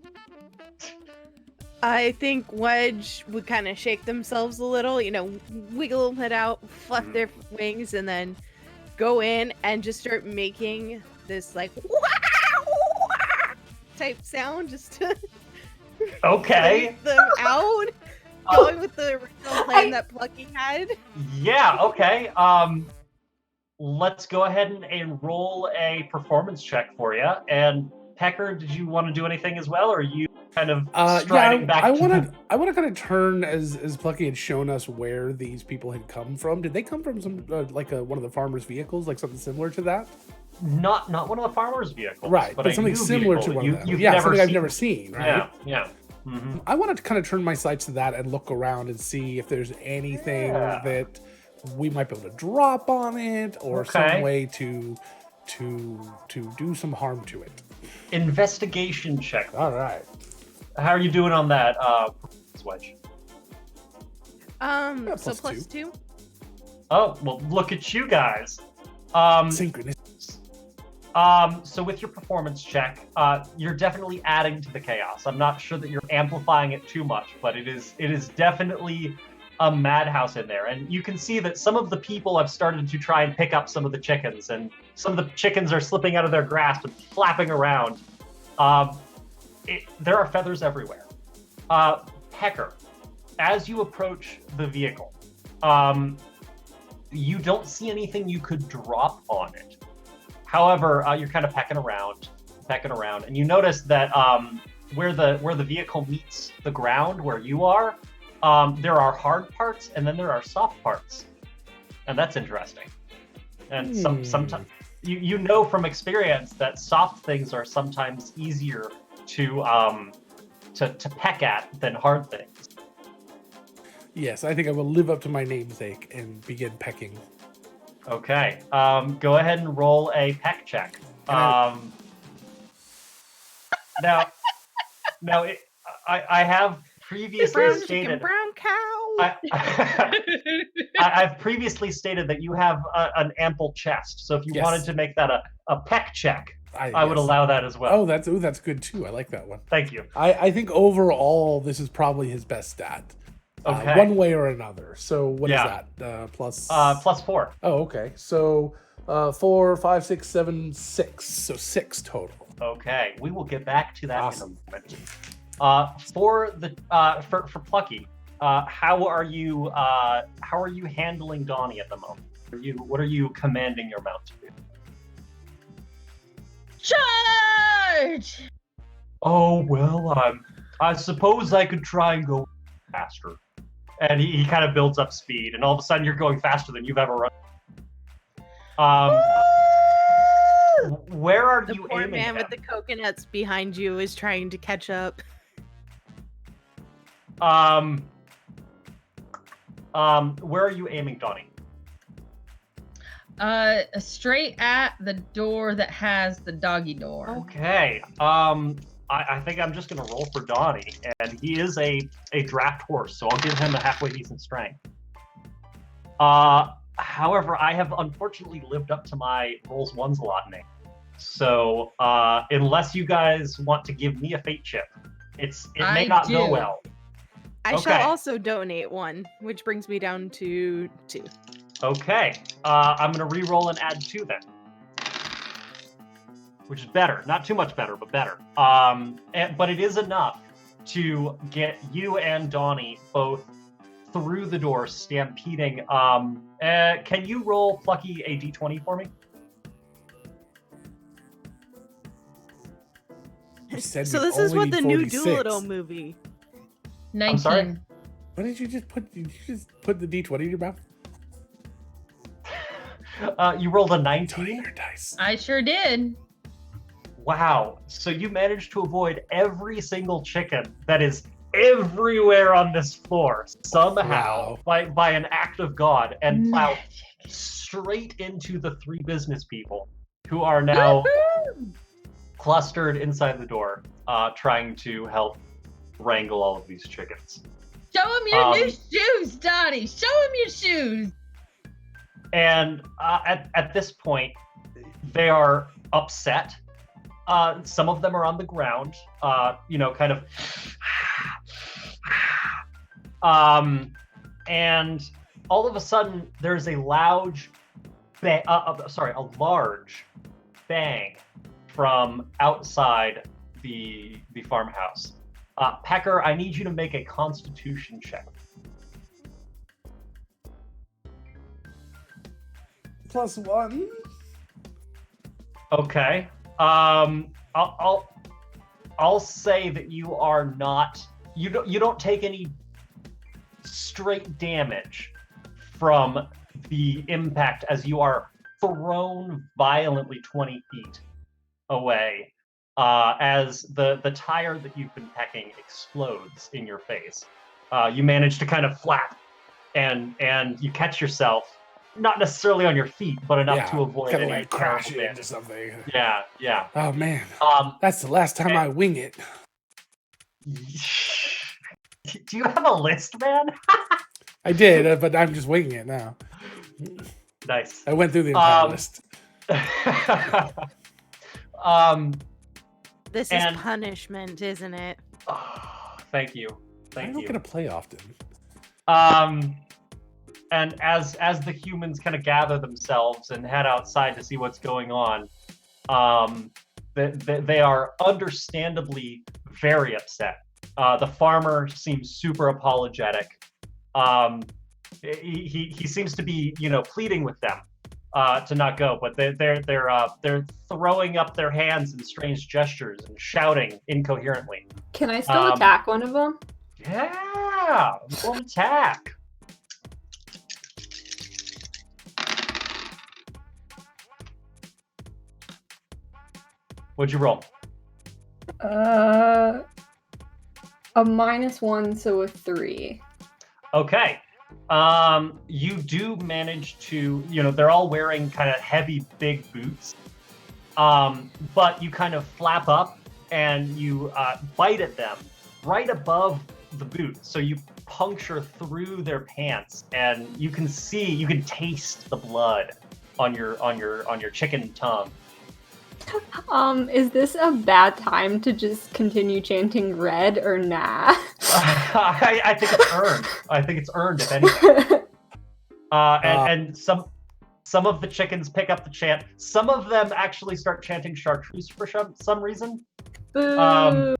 I think Wedge would kind of shake themselves a little, wiggle it out, flap their wings, and then go in and just start making this like type sound just to freak them out. Going with the original plan that Plucky had. Yeah, okay. Let's go ahead and roll a performance check for you. And Pecker, did you want to do anything as well, or are you kind of striding back? I want to kind of turn as Plucky had shown us where these people had come from. Did they come from some one of the farmers' vehicles, like something similar to that? Not one of the farmers' vehicles, right? But something similar to one of them. Yeah, something I've never seen. Right? Yeah. Mm-hmm. I want to kind of turn my sights to that and look around and see if there's anything that we might be able to drop on it, or some way to do some harm to it. Investigation check. All right. How are you doing on that, Wedge? So +2. Oh, well, look at you guys. Synchronous. So with your performance check, you're definitely adding to the chaos. I'm not sure that you're amplifying it too much, but it is definitely a madhouse in there. And you can see that some of the people have started to try and pick up some of the chickens, and some of the chickens are slipping out of their grasp and flapping around. There are feathers everywhere. Pecker, as you approach the vehicle, you don't see anything you could drop on it. However, you're kind of pecking around, and you notice that where the vehicle meets the ground where you are, there are hard parts and then there are soft parts, and that's interesting. And sometimes you know from experience that soft things are sometimes easier to peck at than hard things. Yes, I think I will live up to my namesake and begin pecking. Okay. Go ahead and roll a peck check. Now, I have previously stated. Brown cow. I've previously stated that you have an ample chest, so if you wanted to make that a peck check, I would allow that as well. Oh, that's good too. I like that one. Thank you. I think overall this is probably his best stat. Okay. One way or another. So what is that? Plus? Plus 4. Oh, okay. So 4, 5, 6, 7, 6. So 6 total. Okay, we will get back to that in a moment. For Plucky, how are you handling Donnie at the moment? What are you commanding your mount to do? Charge! Oh well, I suppose I could try and go faster. And he kind of builds up speed, and all of a sudden you're going faster than you've ever run. Where are the you poor aiming man at? with the coconuts behind you is trying to catch up. Where are you aiming, Donnie? Straight at the door that has the doggy door. Okay. I think I'm just gonna roll for Donnie, and he is a draft horse, so I'll give him a halfway decent strength. However, I have unfortunately lived up to my rolls ones a lot name. So unless you guys want to give me a fate chip, it may not go well. I shall also donate 1, which brings me down to 2. Okay. I'm gonna re-roll and add 2 then. Which is better. Not too much better, but better. But it is enough to get you and Donnie both through the door, stampeding. Can you roll Plucky a d20 for me? So this is what the new Doolittle movie. 19. I'm sorry? What did you just put? Did you just put the d20 in your mouth? You rolled a 19? Dice. I sure did. Wow. So you managed to avoid every single chicken that is everywhere on this floor somehow by an act of God and plow straight into the 3 business people who are now clustered inside the door trying to help wrangle all of these chickens. Show him your new shoes, Donnie. Show him your shoes. And at this point, they are upset. Some of them are on the ground, kind of. And all of a sudden, there's a large bang from outside the farmhouse. Pecker, I need you to make a Constitution check. +1. Okay. I'll say that you are not. You don't take any straight damage from the impact as you are thrown violently 20 feet away as the tire that you've been pecking explodes in your face. You manage to kind of flap and you catch yourself, not necessarily on your feet, but enough to avoid kind of any like crash terrible into something. Yeah. Oh man. That's the last time I wing it. Do you have a list, man? I did, but I'm just winging it now. Nice. I went through the entire list. This is punishment, isn't it? Oh, thank you. I'm not gonna play often. And as the humans kind of gather themselves and head outside to see what's going on, they are understandably very upset. The farmer seems super apologetic. He seems to be, pleading with them to not go, but they're throwing up their hands in strange gestures and shouting incoherently. Can I still attack one of them? Yeah, Yeah, roll an attack. What'd you roll? A -1, so a 3. Okay. You do manage to, they're all wearing kind of heavy, big boots. But you kind of flap up and you bite at them right above the boot. So you puncture through their pants, and you can taste the blood on your chicken tongue. Is this a bad time to just continue chanting red or nah? I think it's earned. I think it's earned, if anything. And some of the chickens pick up the chant. Some of them actually start chanting chartreuse for some reason. Boo.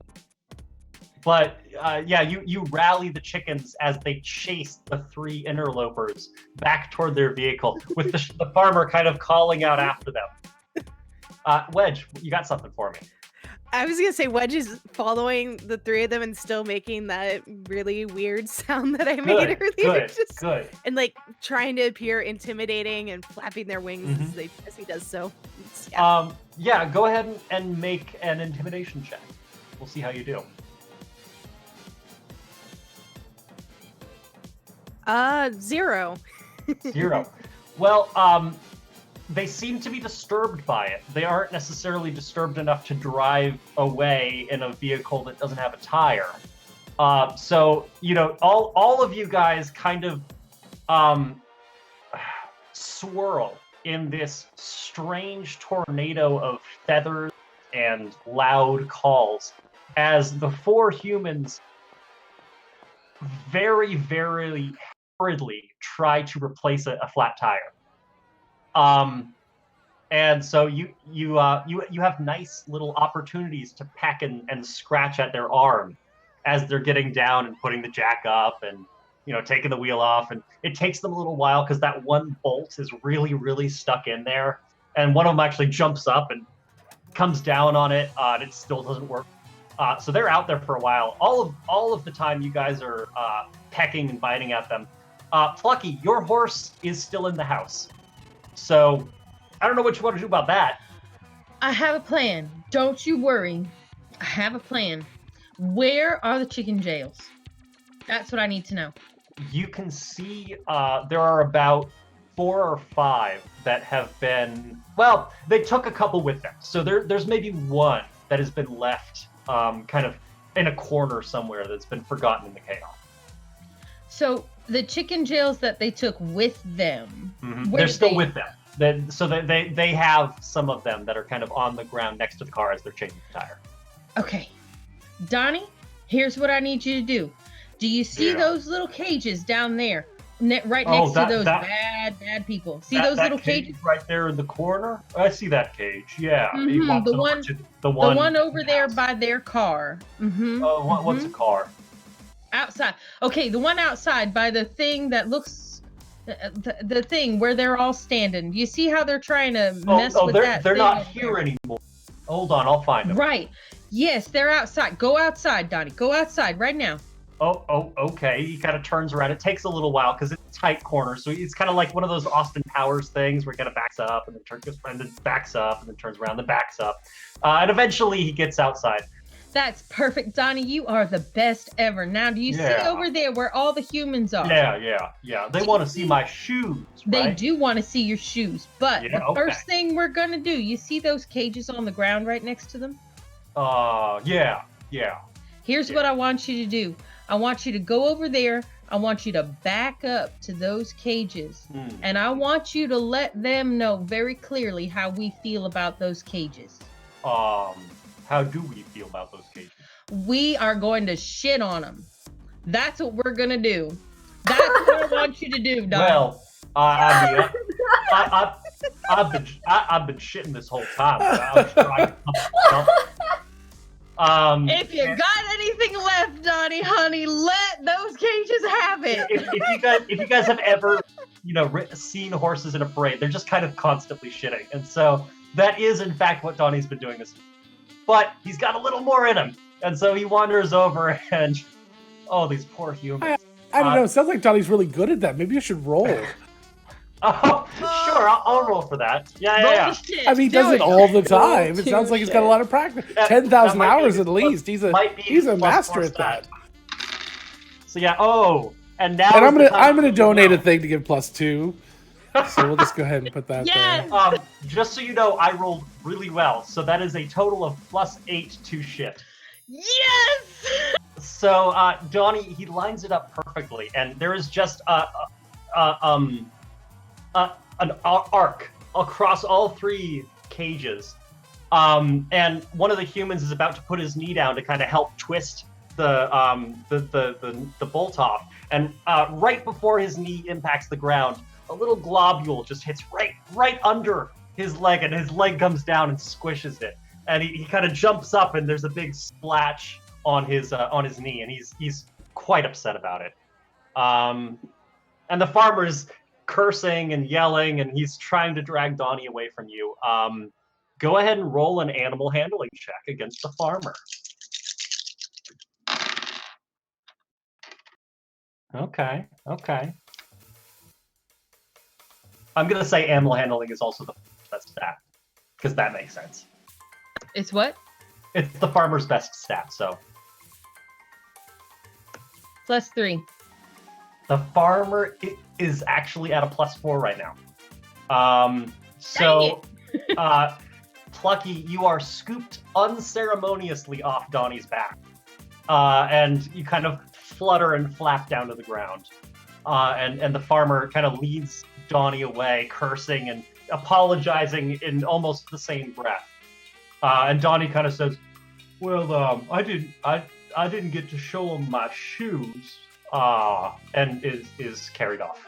But you rally the chickens as they chase the 3 interlopers back toward their vehicle, with the farmer kind of calling out after them. Wedge, you got something for me. I was gonna say Wedge is following the 3 of them and still making that really weird sound that I made earlier. Good. And like trying to appear intimidating and flapping their wings as he does so. Yeah. Go ahead and make an intimidation check. We'll see how you do. 0. 0. Well, they seem to be disturbed by it. They aren't necessarily disturbed enough to drive away in a vehicle that doesn't have a tire. So, all of you guys kind of swirl in this strange tornado of feathers and loud calls as the 4 humans very, very hurriedly try to replace a flat tire. And so you have nice little opportunities to peck and scratch at their arm as they're getting down and putting the jack up and taking the wheel off. And it takes them a little while because that one bolt is really, really stuck in there. And one of them actually jumps up and comes down on it, and it still doesn't work. So they're out there for a while. All of the time you guys are pecking and biting at them. Plucky, your horse is still in the house. So I don't know what you want to do about that. I have a plan. Don't you worry. I have a plan. Where are the chicken jails? That's what I need to know. You can see there are about 4 or 5 that have been, well, they took a couple with them. So there's maybe one that has been left kind of in a corner somewhere that's been forgotten in the chaos. So the chicken jails that they took with them, they're still with them. So they have some of them that are kind of on the ground next to the car as they're changing the tire. Okay. Donnie, here's what I need you to do. Do you see those little cages down there? Right next to those bad people. See those little cages? Right there in the corner? I see that cage, yeah. The one over there by their car. What's a car? Outside. Okay, the one outside by the thing that looks... The thing where they're all standing. Do you see how they're trying to mess with that? They're not here anymore. Hold on, I'll find them. Right. Yes, they're outside. Go outside, Donnie. Go outside right now. Oh, okay. He kind of turns around. It takes a little while because it's a tight corner. So it's kind of like one of those Austin Powers things where he kind of backs up and then backs up and then turns around, then backs up. And eventually he gets outside. That's perfect, Donnie. You are the best ever. Now, do you see over there where all the humans are? Yeah. They want to see my shoes, right? They do want to see your shoes. But the first thing we're going to do, you see those cages on the ground right next to them? Yeah. Here's what I want you to do. I want you to go over there. I want you to back up to those cages. And I want you to let them know very clearly how we feel about those cages. How do we feel about those cages? We are going to shit on them. That's what we're going to do. That's what I want you to do, Don. Well, I've been shitting this whole time. If you got anything left, Donnie, honey, let those cages have it. If you guys have ever, seen horses in a parade, they're just kind of constantly shitting, and so that is in fact what Donnie's been doing this. But he's got a little more in him, and so he wanders over and Oh, these poor humans. I don't know. It sounds like Donnie's really good at that. Maybe you should roll. Oh, sure. I'll roll for that. Yeah. I mean, he does it all the time. It sounds like he's got a lot of practice. 10,000 hours at least. He's a master at that. So yeah. Oh, and now. And I'm gonna donate a thing to give +2. So we'll just go ahead and put that there. Just so you know, I rolled really well. So that is a total of +8 to shit. Yes! So Donnie, he lines it up perfectly, and there is just an arc across all 3 cages. And one of the humans is about to put his knee down to kind of help twist the bolt off. And right before his knee impacts the ground, a little globule just hits right under his leg, and his leg comes down and squishes it. And he kind of jumps up, and there's a big splash on his knee, and he's quite upset about it. And the farmer's cursing and yelling, and he's trying to drag Donnie away from you. Go ahead and roll an animal handling check against the farmer. Okay. I'm gonna say animal handling is also the best stat, because that makes sense. It's what? It's the farmer's best stat, so. +3. The farmer is actually at a +4 right now. So, Clucky, you are scooped unceremoniously off Donnie's back. And you kind of flutter and flap down to the ground. And the farmer kind of leads Donnie away, cursing and apologizing in almost the same breath. And Donnie kind of says, "Well, I didn't get to show him my shoes," and is carried off.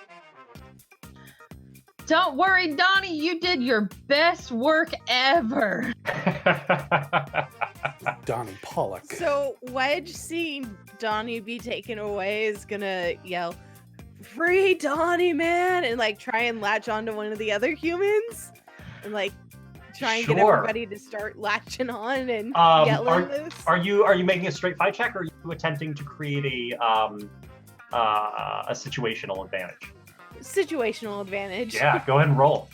Don't worry, Donnie. You did your best work ever. Donnie Pollock. So Wedge, seeing Donnie be taken away, is gonna yell, "Free Donnie, man!" and like try and latch onto one of the other humans, and like try and get everybody to start latching on and yelling this. Are you making a straight fight check, or are you attempting to create a situational advantage? Situational advantage. Yeah, go ahead and roll.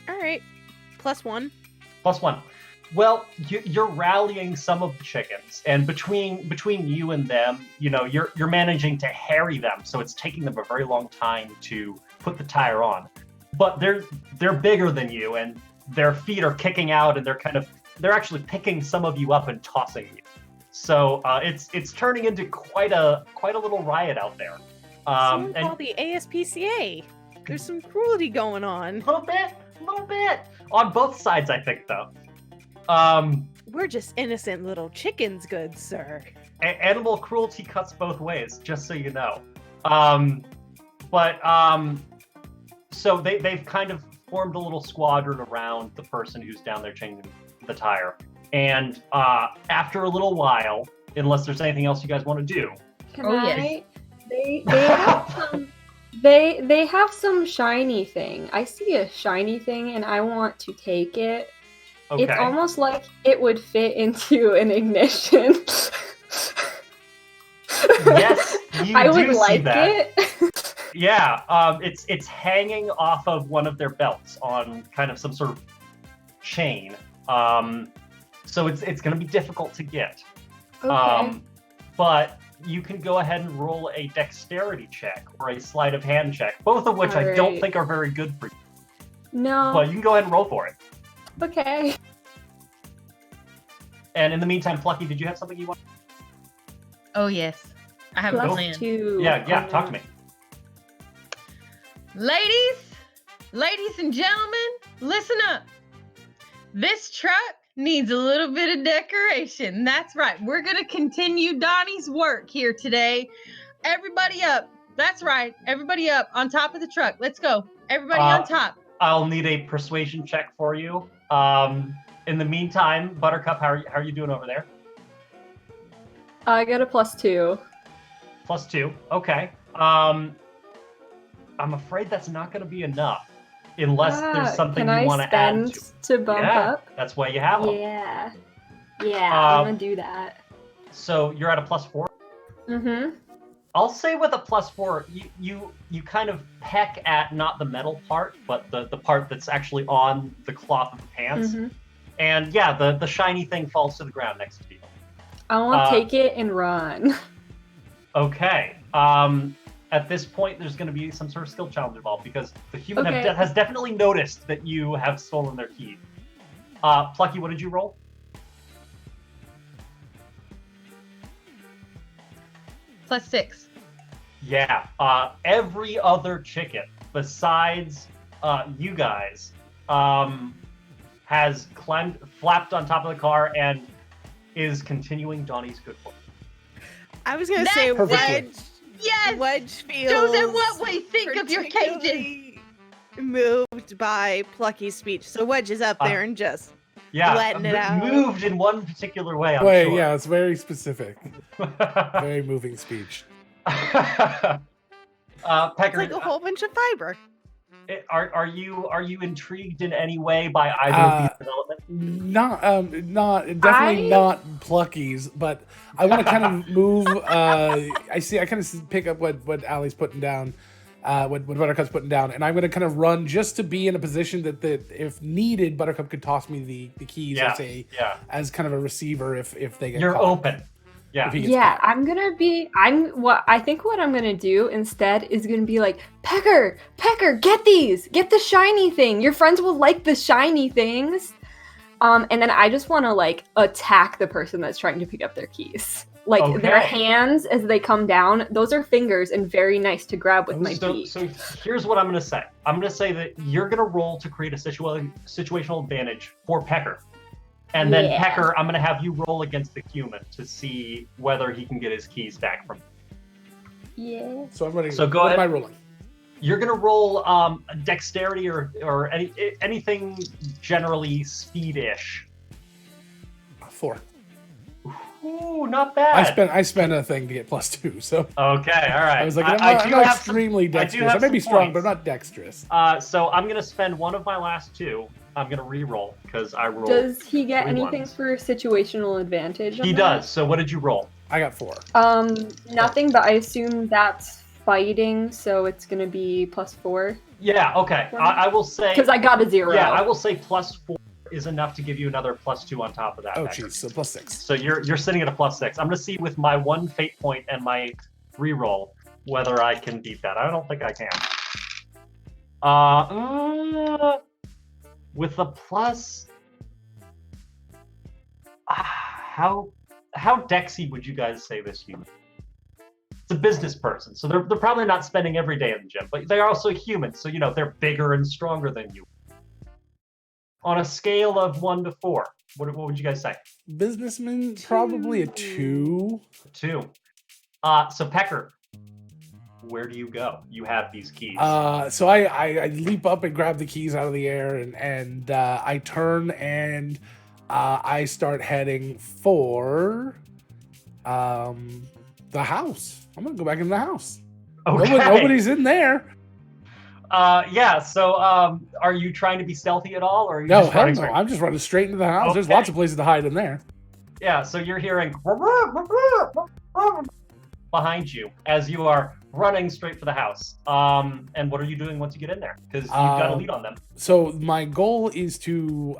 All right, +1. +1. Well, you're rallying some of the chickens, and between you and them, you're managing to harry them. So it's taking them a very long time to put the tire on. But they're bigger than you, and their feet are kicking out, and they're actually picking some of you up and tossing you. So it's turning into quite a little riot out there. Someone call the ASPCA. There's some cruelty going on. A little bit on both sides, I think, though. We're just innocent little chickens, good sir. Animal cruelty cuts both ways, just so you know. So they've kind of formed a little squadron around the person who's down there changing the tire. And after a little while, unless there's anything else you guys want to do. Yes. They have some they have some shiny thing. I see a shiny thing and I want to take it. Okay. It's almost like it would fit into an ignition. Yes, you I do would see like that. it. Yeah, it's hanging off of one of their belts on kind of some sort of chain. So it's going to be difficult to get. Okay. But you can go ahead and roll a dexterity check or a sleight of hand check, both of which I don't think are very good for you. No. But you can go ahead and roll for it. Okay. And in the meantime, Plucky, did you have something you want? Oh, yes. I have a plan. +2. Yeah, talk to me. Ladies and gentlemen, listen up. This truck needs a little bit of decoration. That's right. We're going to continue Donnie's work here today. Everybody up. That's right. Everybody up on top of the truck. Let's go. Everybody on top. I'll need a persuasion check for you. In the meantime, Buttercup, how are you doing over there? I got a +2. +2. Okay. I'm afraid that's not going to be enough. unless there's something you want to add to bump up? That's why you have them. Yeah. I'm gonna do that. So you're at a +4? Mm-hmm. I'll say with a +4, you kind of peck at not the metal part, but the part that's actually on the cloth of the pants. Mm-hmm. And yeah, the shiny thing falls to the ground next to you. I want to take it and run. Okay. At this point, there's going to be some sort of skill challenge involved because the human has definitely noticed that you have stolen their key. Plucky, what did you roll? +6. Yeah. Every other chicken besides you guys has flapped on top of the car and is continuing Donnie's good work. I was gonna say Wedge. Yes. Wedge feels. Shows in what way think of your cages. Moved by Plucky's speech, so Wedge is up there and just letting it out. Moved in one particular way. I'm sure. Yeah, it's very specific. Very moving speech. Pecker, It's like a whole bunch of fiber. Are you intrigued in any way by either of these developments? Definitely not Plucky's, but I want to kind of move. I kind of pick up what Allie's putting down, what Buttercup's putting down, and I'm going to kind of run just to be in a position that if needed, Buttercup could toss me the keys as kind of a receiver if they get. You're caught. Open. Yeah. Yeah, I think what I'm gonna do instead is gonna be like, Pecker, get these! Get the shiny thing! Your friends will like the shiny things! And then I just wanna like attack the person that's trying to pick up their keys. Like their hands as they come down, those are fingers and very nice to grab with my beak. So here's what I'm gonna say. I'm gonna say that you're gonna roll to create a situational advantage for Pecker. And then Pecker, I'm going to have you roll against the human to see whether he can get his keys back from you. Yeah. So I'm ready. So go what ahead. am I rolling? You're going to roll dexterity or anything generally speed-ish. 4. Ooh, not bad. I spent a thing to get +2, so. Okay, all right. I was like, I'm not extremely dexterous. I may be strong, but I'm not dexterous. So I'm going to spend one of my last 2. I'm going to re-roll because I rolled. Does he get anything for situational advantage? He does. So what did you roll? I got 4. Nothing, but I assume that's fighting, so it's going to be +4. Yeah, okay. I will say. Because I got a 0. Yeah, I will say +4 is enough to give you another +2 on top of that. Oh, jeez. So +6. So you're sitting at a +6. I'm going to see with my 1 fate point and my re-roll whether I can beat that. I don't think I can. With a plus, how dexy would you guys say this human? It's a business person, so they're probably not spending every day in the gym, but they're also human, so they're bigger and stronger than you. On a scale of 1 to 4, what would you guys say? Businessman, probably a 2. 2. So Pecker, where do you go? You have these keys. So I leap up and grab the keys out of the air, and I turn and I start heading for the house. I'm gonna go back in the house. Okay. Nobody's in there. Yeah. So, are you trying to be stealthy at all, or are you No, just hell running no. straight? I'm just running straight into the house. Okay. There's lots of places to hide in there. Yeah. So you're hearing behind you as you are running straight for the house. And what are you doing once you get in there? Because you've got a lead on them. So my goal is to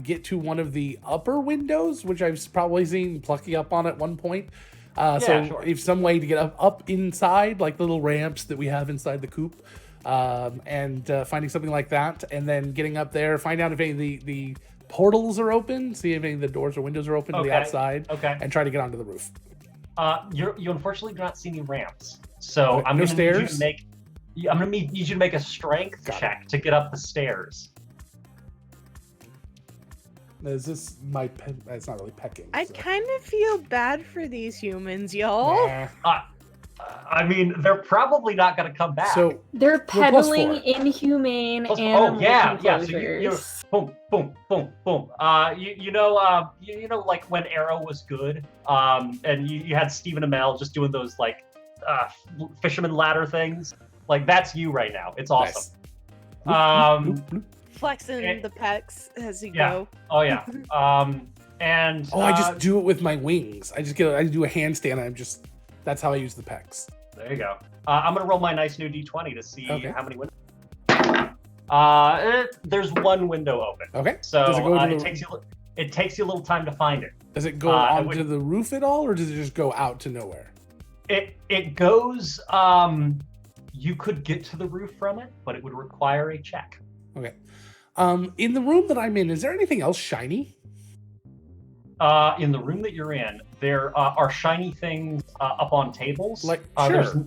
get to one of the upper windows, which I've probably seen Plucky up on at one point. Sure. If some way to get up inside, like little ramps that we have inside the coop, and finding something like that, and then getting up there, find out if any of the portals are open, see if any of the doors or windows are open to the outside, and try to get onto the roof. You unfortunately do not see any ramps, so I'm going to need you to make a strength check to get up the stairs. Is this my pen? It's not really pecking. I kind of feel bad for these humans, y'all. Nah. I mean, they're probably not going to come back. So they're peddling inhumane animal So you boom, boom, boom, boom. You know, like when Arrow was good, and you had Stephen Amell just doing those like fisherman ladder things. Like that's you right now. It's awesome. Flexing the pecs as you Yeah. go. Oh yeah. And I just do it with my wings. I do a handstand. That's how I use the pecs. there you go. I'm gonna roll my nice new D20 to see Okay. how many windows. There's one window open. Okay. So Does it go to it takes you a little time to find it. Does it go onto the roof at all, or does it just go out to nowhere? It goes. You could get to the roof from it, but it would require a check. Okay. In the room that I'm in, is there anything else shiny? In the room that you're in, there are shiny things up on tables. Like sure.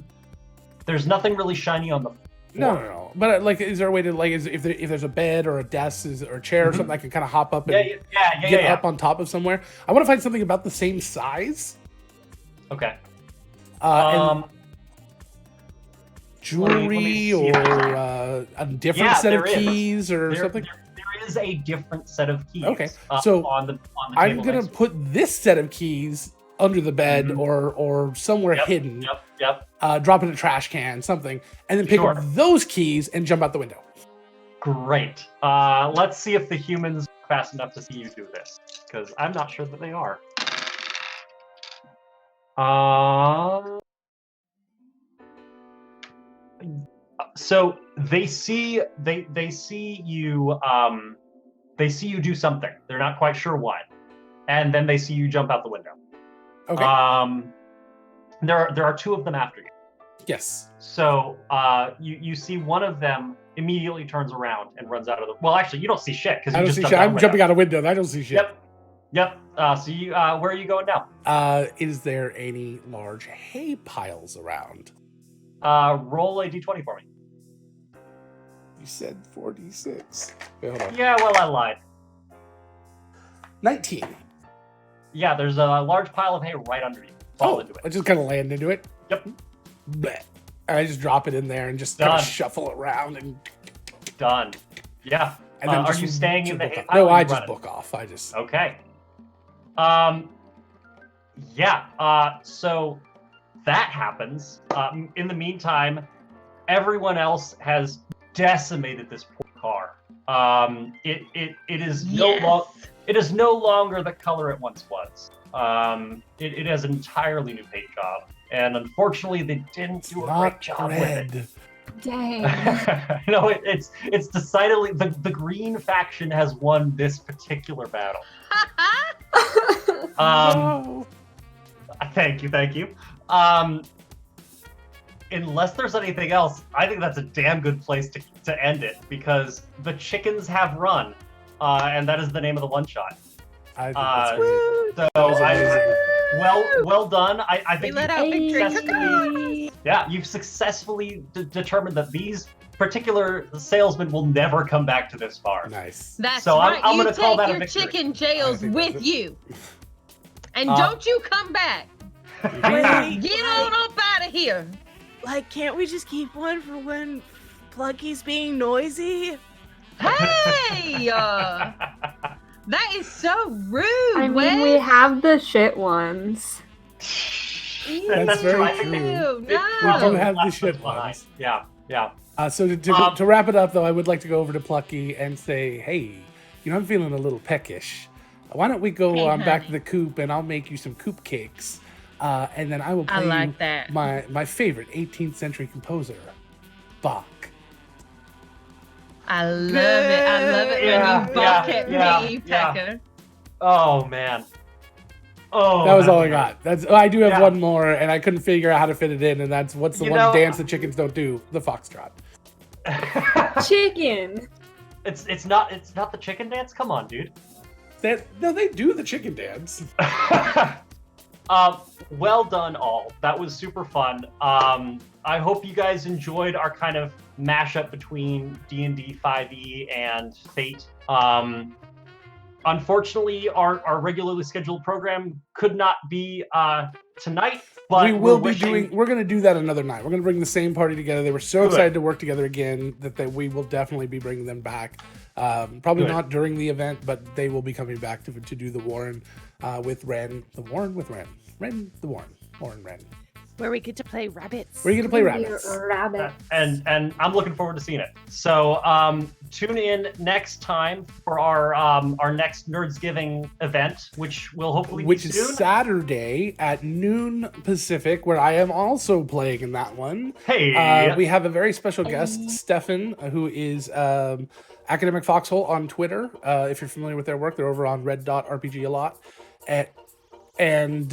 There's nothing really shiny on the floor. No. But is there a way to if there's a bed or a desk or a chair or something I can kind of hop up and get up on top of somewhere? I want to find something about the same size. Okay. And jewelry or a different set of keys or something. There is a different set of keys. Okay. So on the I'm table gonna put this set of keys under the bed or somewhere hidden. Yep. Drop in a trash can, something, and then pick up those keys and jump out the window. Great. Let's see if the humans are fast enough to see you do this, because I'm not sure that they are. So they see you. They see you do something. They're not quite sure what, and then they see you jump out the window. Okay. There are two of them after you. Yes. So you see one of them immediately turns around and runs out of the. Well, actually, you don't see shit because I don't see shit. I'm jumping out a window. And I don't see shit. Yep. So you, where are you going now? Is there any large hay piles around? Roll a d20 for me. You said 46. Wait, hold on. Yeah, well, I lied. 19. Yeah, there's a large pile of hay right under you. Fall into it. I just kind of land into it. Yep. Blech. And I just drop it in there and just kind of shuffle around and. Done. Yeah. And then are you staying in the hay pile? No, I just book off. Okay. Yeah. So that happens. In the meantime, everyone else has decimated this poor car. It is no longer the color it once was. It has an entirely new paint job, and unfortunately, they didn't do a great job with it. Dang. No, it's decidedly the green faction has won this particular battle. Thank you. Unless there's anything else, I think that's a damn good place to end it, because the chickens have run, and that is the name of the one shot. I think that's great. Well done. I think we let out victory. You've successfully determined that these particular salesmen will never come back to this bar. Nice. That's so right. I'm you going to call that take a your victory. chicken jails with you, and don't you come back. Get on up out of here. Like, can't we just keep one for when Plucky's being noisy? Hey! That is so rude. I mean, we have the shit ones. That's very true. No. We don't have the shit ones. Yeah. So to wrap it up, though, I would like to go over to Plucky and say, hey, I'm feeling a little peckish. Why don't we go back to the coop and I'll make you some coop cakes. And then I will play my favorite 18th century composer, Bach. I love it when you balk at me, Pecker. Oh, man. Oh, that was all I got. I do have one more, and I couldn't figure out how to fit it in, and that's what's the one dance the chickens don't do? The foxtrot. Chicken. It's not the chicken dance? Come on, dude. No, they do the chicken dance. Well done, all. That was super fun. I hope you guys enjoyed our kind of mashup between D&D 5e and Fate. Unfortunately, our regularly scheduled program could not be tonight, but we're going to do that another night. We're going to bring the same party together. They were so excited to work together again that we will definitely be bringing them back. Probably not during the event, but they will be coming back to do the Warren with Ren. The Warren with Ren. Ren, the Warren. Warren, Ren. Where we get to play rabbits. Where you get to play rabbits. Rabbit. And I'm looking forward to seeing it. So tune in next time for our next NerdsGiving event, which will hopefully Which be is soon. Saturday at noon Pacific, where I am also playing in that one. Hey. We have a very special guest, Stefan, who is Academic Foxhole on Twitter. If you're familiar with their work, they're over on red.rpg a lot. And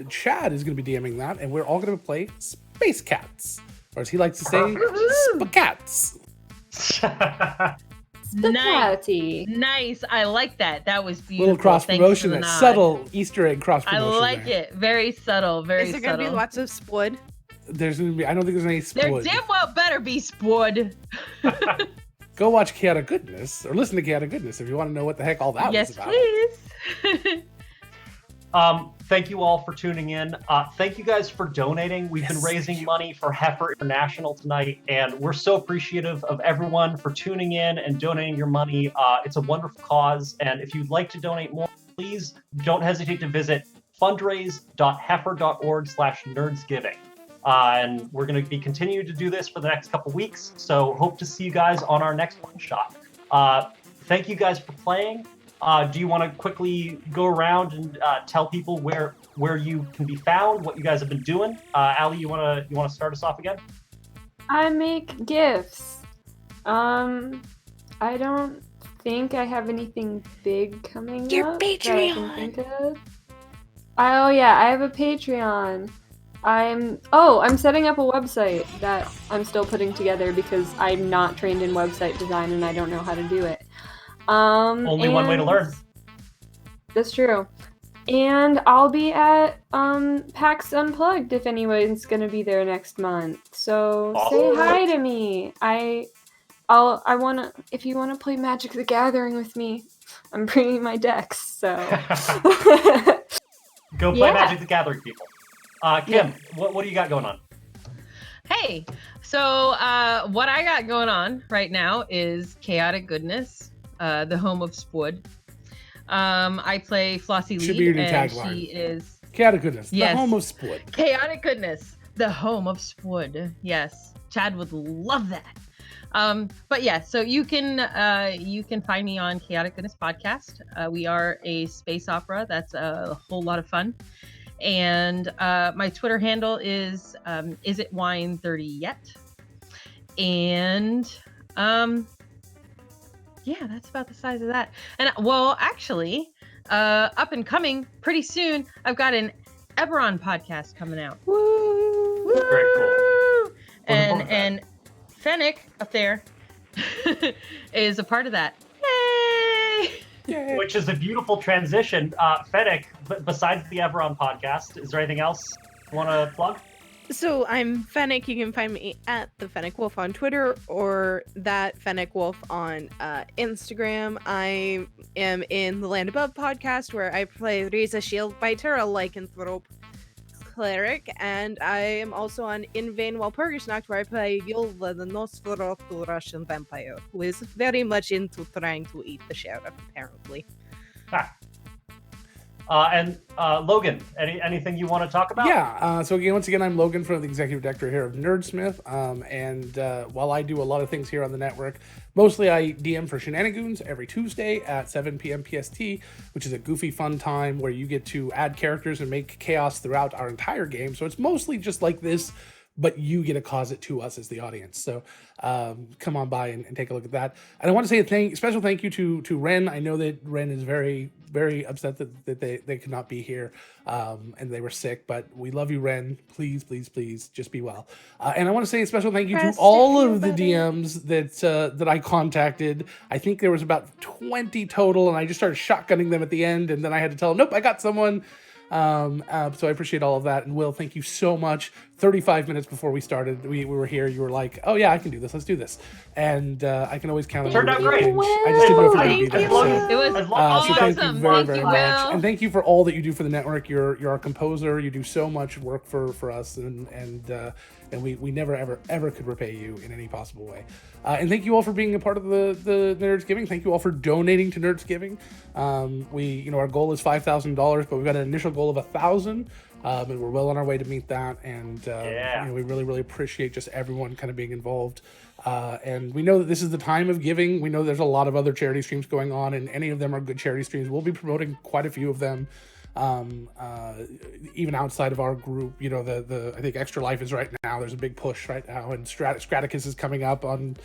Chad is going to be DMing that, and we're all going to play Space Cats, or as he likes to say, Spacats. Nice. I like that. That was beautiful. Little cross Thanks promotion, for the that nod. subtle Easter egg cross I promotion. like it. Very subtle. Very Is there subtle. going to be lots of spud? There's going to be. I don't think there's any There sport. damn well better be spud. Go watch Chaotic Goodness, or listen to Chaotic Goodness if you want to know what the heck all that was about. Yes, please. Thank you all for tuning in. Thank you guys for donating. We've been raising money for Heifer International tonight, and we're so appreciative of everyone for tuning in and donating your money. It's a wonderful cause, and if you'd like to donate more, please don't hesitate to visit fundraise.heifer.org/nerdsgiving. And we're going to be continuing to do this for the next couple weeks, so hope to see you guys on our next one shot. Thank you guys for playing. Do you want to quickly go around and tell people where you can be found, what you guys have been doing? Allie, you want to start us off again? I make gifts. I don't think I have anything big coming Your up that I Patreon. can think of. Oh yeah, I have a Patreon. I'm setting up a website that I'm still putting together because I'm not trained in website design and I don't know how to do it. Only one way to learn. That's true. And I'll be at PAX Unplugged if anyone's gonna be there next month. So say hi to me. I wanna, if you wanna play Magic the Gathering with me, I'm bringing my decks. So go play Magic the Gathering, people. Kim, what do you got going on? Hey, so what I got going on right now is Chaotic Goodness, the home of Spud. I play Flossie Should be your Lead, new and tagline. she is Chaotic Goodness, Yes. the home of Spud. Chaotic Goodness, the home of Spud. Yes, Chad would love that. But yeah, so you can find me on Chaotic Goodness podcast. We are a space opera that's a whole lot of fun. And my Twitter handle is it wine 30 yet? And yeah, that's about the size of that. And well, actually, up and coming pretty soon, I've got an Eberron podcast coming out. Woo! Very cool. And Fennec up there is a part of that. Yay! Which is a beautiful transition. Fennec, besides the Eberron podcast, is there anything else you want to plug? So I'm Fennec. You can find me at the Fennec Wolf on Twitter or that Fennec Wolf on Instagram. I am in the Land Above podcast where I play Riza Shieldbiter, a lycanthrope cleric, and I am also on In Vain While Purgisnacht where I play Yulva, the Nosferatu Russian vampire, who is very much into trying to eat the sheriff, apparently. And Logan, anything you want to talk about? Yeah, so again, once again, I'm Logan, from the executive director here of Nerdsmith, and while I do a lot of things here on the network, mostly I DM for Shenanigans every Tuesday at 7 p.m. PST, which is a goofy, fun time where you get to add characters and make chaos throughout our entire game. So it's mostly just like this, but you get to cause it to us as the audience. So come on by and take a look at that. And I want to say a special thank you to Ren. I know that Ren is very, very upset that they could not be here and they were sick, but we love you, Ren. Please, please, please, just be well. And I want to say a special thank you to all of the DMs that I contacted. I think there was about 20 total, and I just started shotgunning them at the end, and then I had to tell them, nope, I got someone. So I appreciate all of that. And Will, thank you so much. 35 minutes before we started, we were here. You were like, oh yeah, I can do this. Let's do this. And I can always count on you. Turned out great. I just didn't know if you were going to be there. It was So awesome. thank you very, very Thank you, much. Will. And thank you for all that you do for the network. You're our composer. You do so much work for us. And we never, ever could repay you in any possible way. And thank you all for being a part of the NerdsGiving. Thank you all for donating to NerdsGiving. Our goal is $5,000, but we've got an initial goal of $1,000. And we're well on our way to meet that. And we really, really appreciate just everyone kind of being involved. And we know that this is the time of giving. We know there's a lot of other charity streams going on, and any of them are good charity streams. We'll be promoting quite a few of them, even outside of our group. I think Extra Life is right now. There's a big push right now, and Straticus is coming up on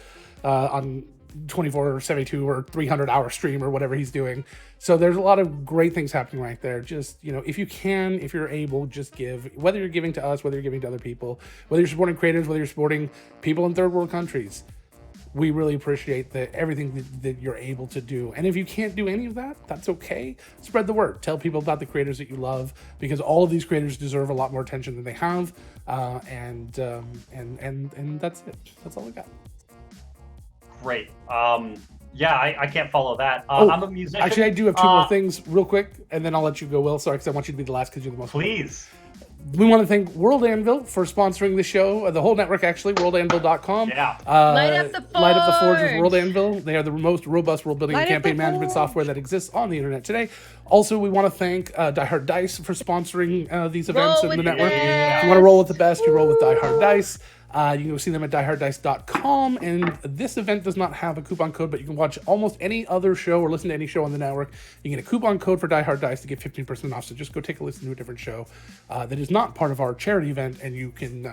24 or 72 or 300-hour stream or whatever he's doing. So there's a lot of great things happening right there. Just, if you can, if you're able, just give. Whether you're giving to us, whether you're giving to other people, whether you're supporting creators, whether you're supporting people in third world countries, we really appreciate everything that you're able to do. And if you can't do any of that, that's okay. Spread the word. Tell people about the creators that you love, because all of these creators deserve a lot more attention than they have. And that's it. That's all we got. Great. I can't follow that. I'm a musician. Actually, I do have two more things real quick, and then I'll let you go, Will. Sorry, because I want you to be the last because you're the most. Please. We want to thank World Anvil for sponsoring the show, the whole network actually, worldanvil.com. Yeah. Light up the Forge with World Anvil. They are the most robust world building and campaign management software that exists on the internet today. Also, we want to thank Die Hard Dice for sponsoring these events in the network. If you want to roll with the best, you roll with Die Hard Dice. You can go see them at dieharddice.com, and this event does not have a coupon code, but you can watch almost any other show or listen to any show on the network. You get a coupon code for Die Hard Dice to get 15% off, so just go take a listen to a different show that is not part of our charity event, and you can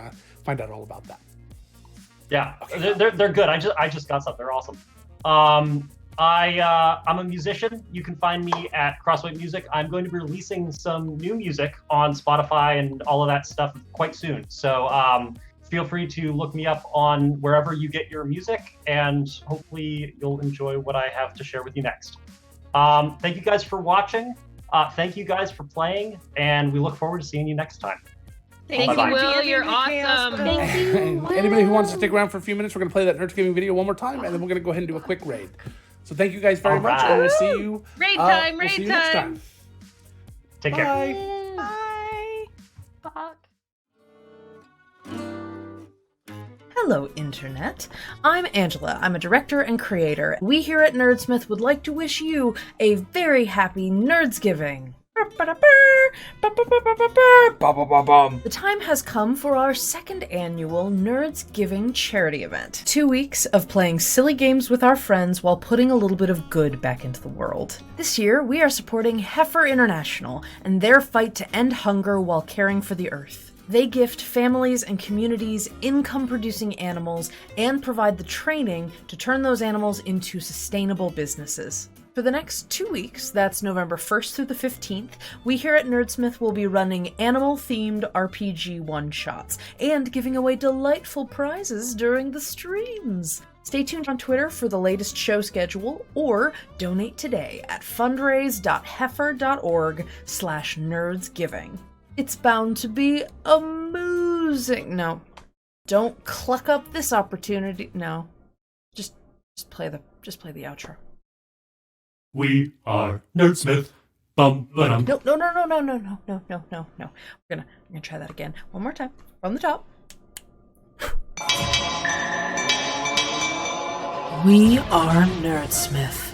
find out all about that. Yeah, okay. They're good. I just got some. They're awesome. I'm a musician. You can find me at Crossway Music. I'm going to be releasing some new music on Spotify and all of that stuff quite soon. So feel free to look me up on wherever you get your music, and hopefully you'll enjoy what I have to share with you next. Thank you guys for watching. Thank you guys for playing, and we look forward to seeing you next time. Thank you, Will. You're awesome. Thank you. And anybody who wants to stick around for a few minutes, we're going to play that NerdsGiving video one more time, and then we're going to go ahead and do a quick raid. So thank you guys very much, and we'll see you. Raid time, we'll see you raid next time. Take care. Bye. Hello, Internet. I'm Angela. I'm a director and creator. We here at Nerdsmith would like to wish you a very happy NerdsGiving. The time has come for our second annual NerdsGiving charity event. 2 weeks of playing silly games with our friends while putting a little bit of good back into the world. This year, we are supporting Heifer International and their fight to end hunger while caring for the earth. They gift families and communities income-producing animals and provide the training to turn those animals into sustainable businesses. For the next 2 weeks, that's November 1st through the 15th, we here at Nerdsmith will be running animal-themed RPG one-shots and giving away delightful prizes during the streams. Stay tuned on Twitter for the latest show schedule, or donate today at fundraise.heifer.org/nerdsgiving. It's bound to be amusing. No, don't cluck up this opportunity. No, just play the outro. We are Nerdsmith. Bum ba-dum. No. We're gonna try that again. One more time. From the top. We are Nerdsmith.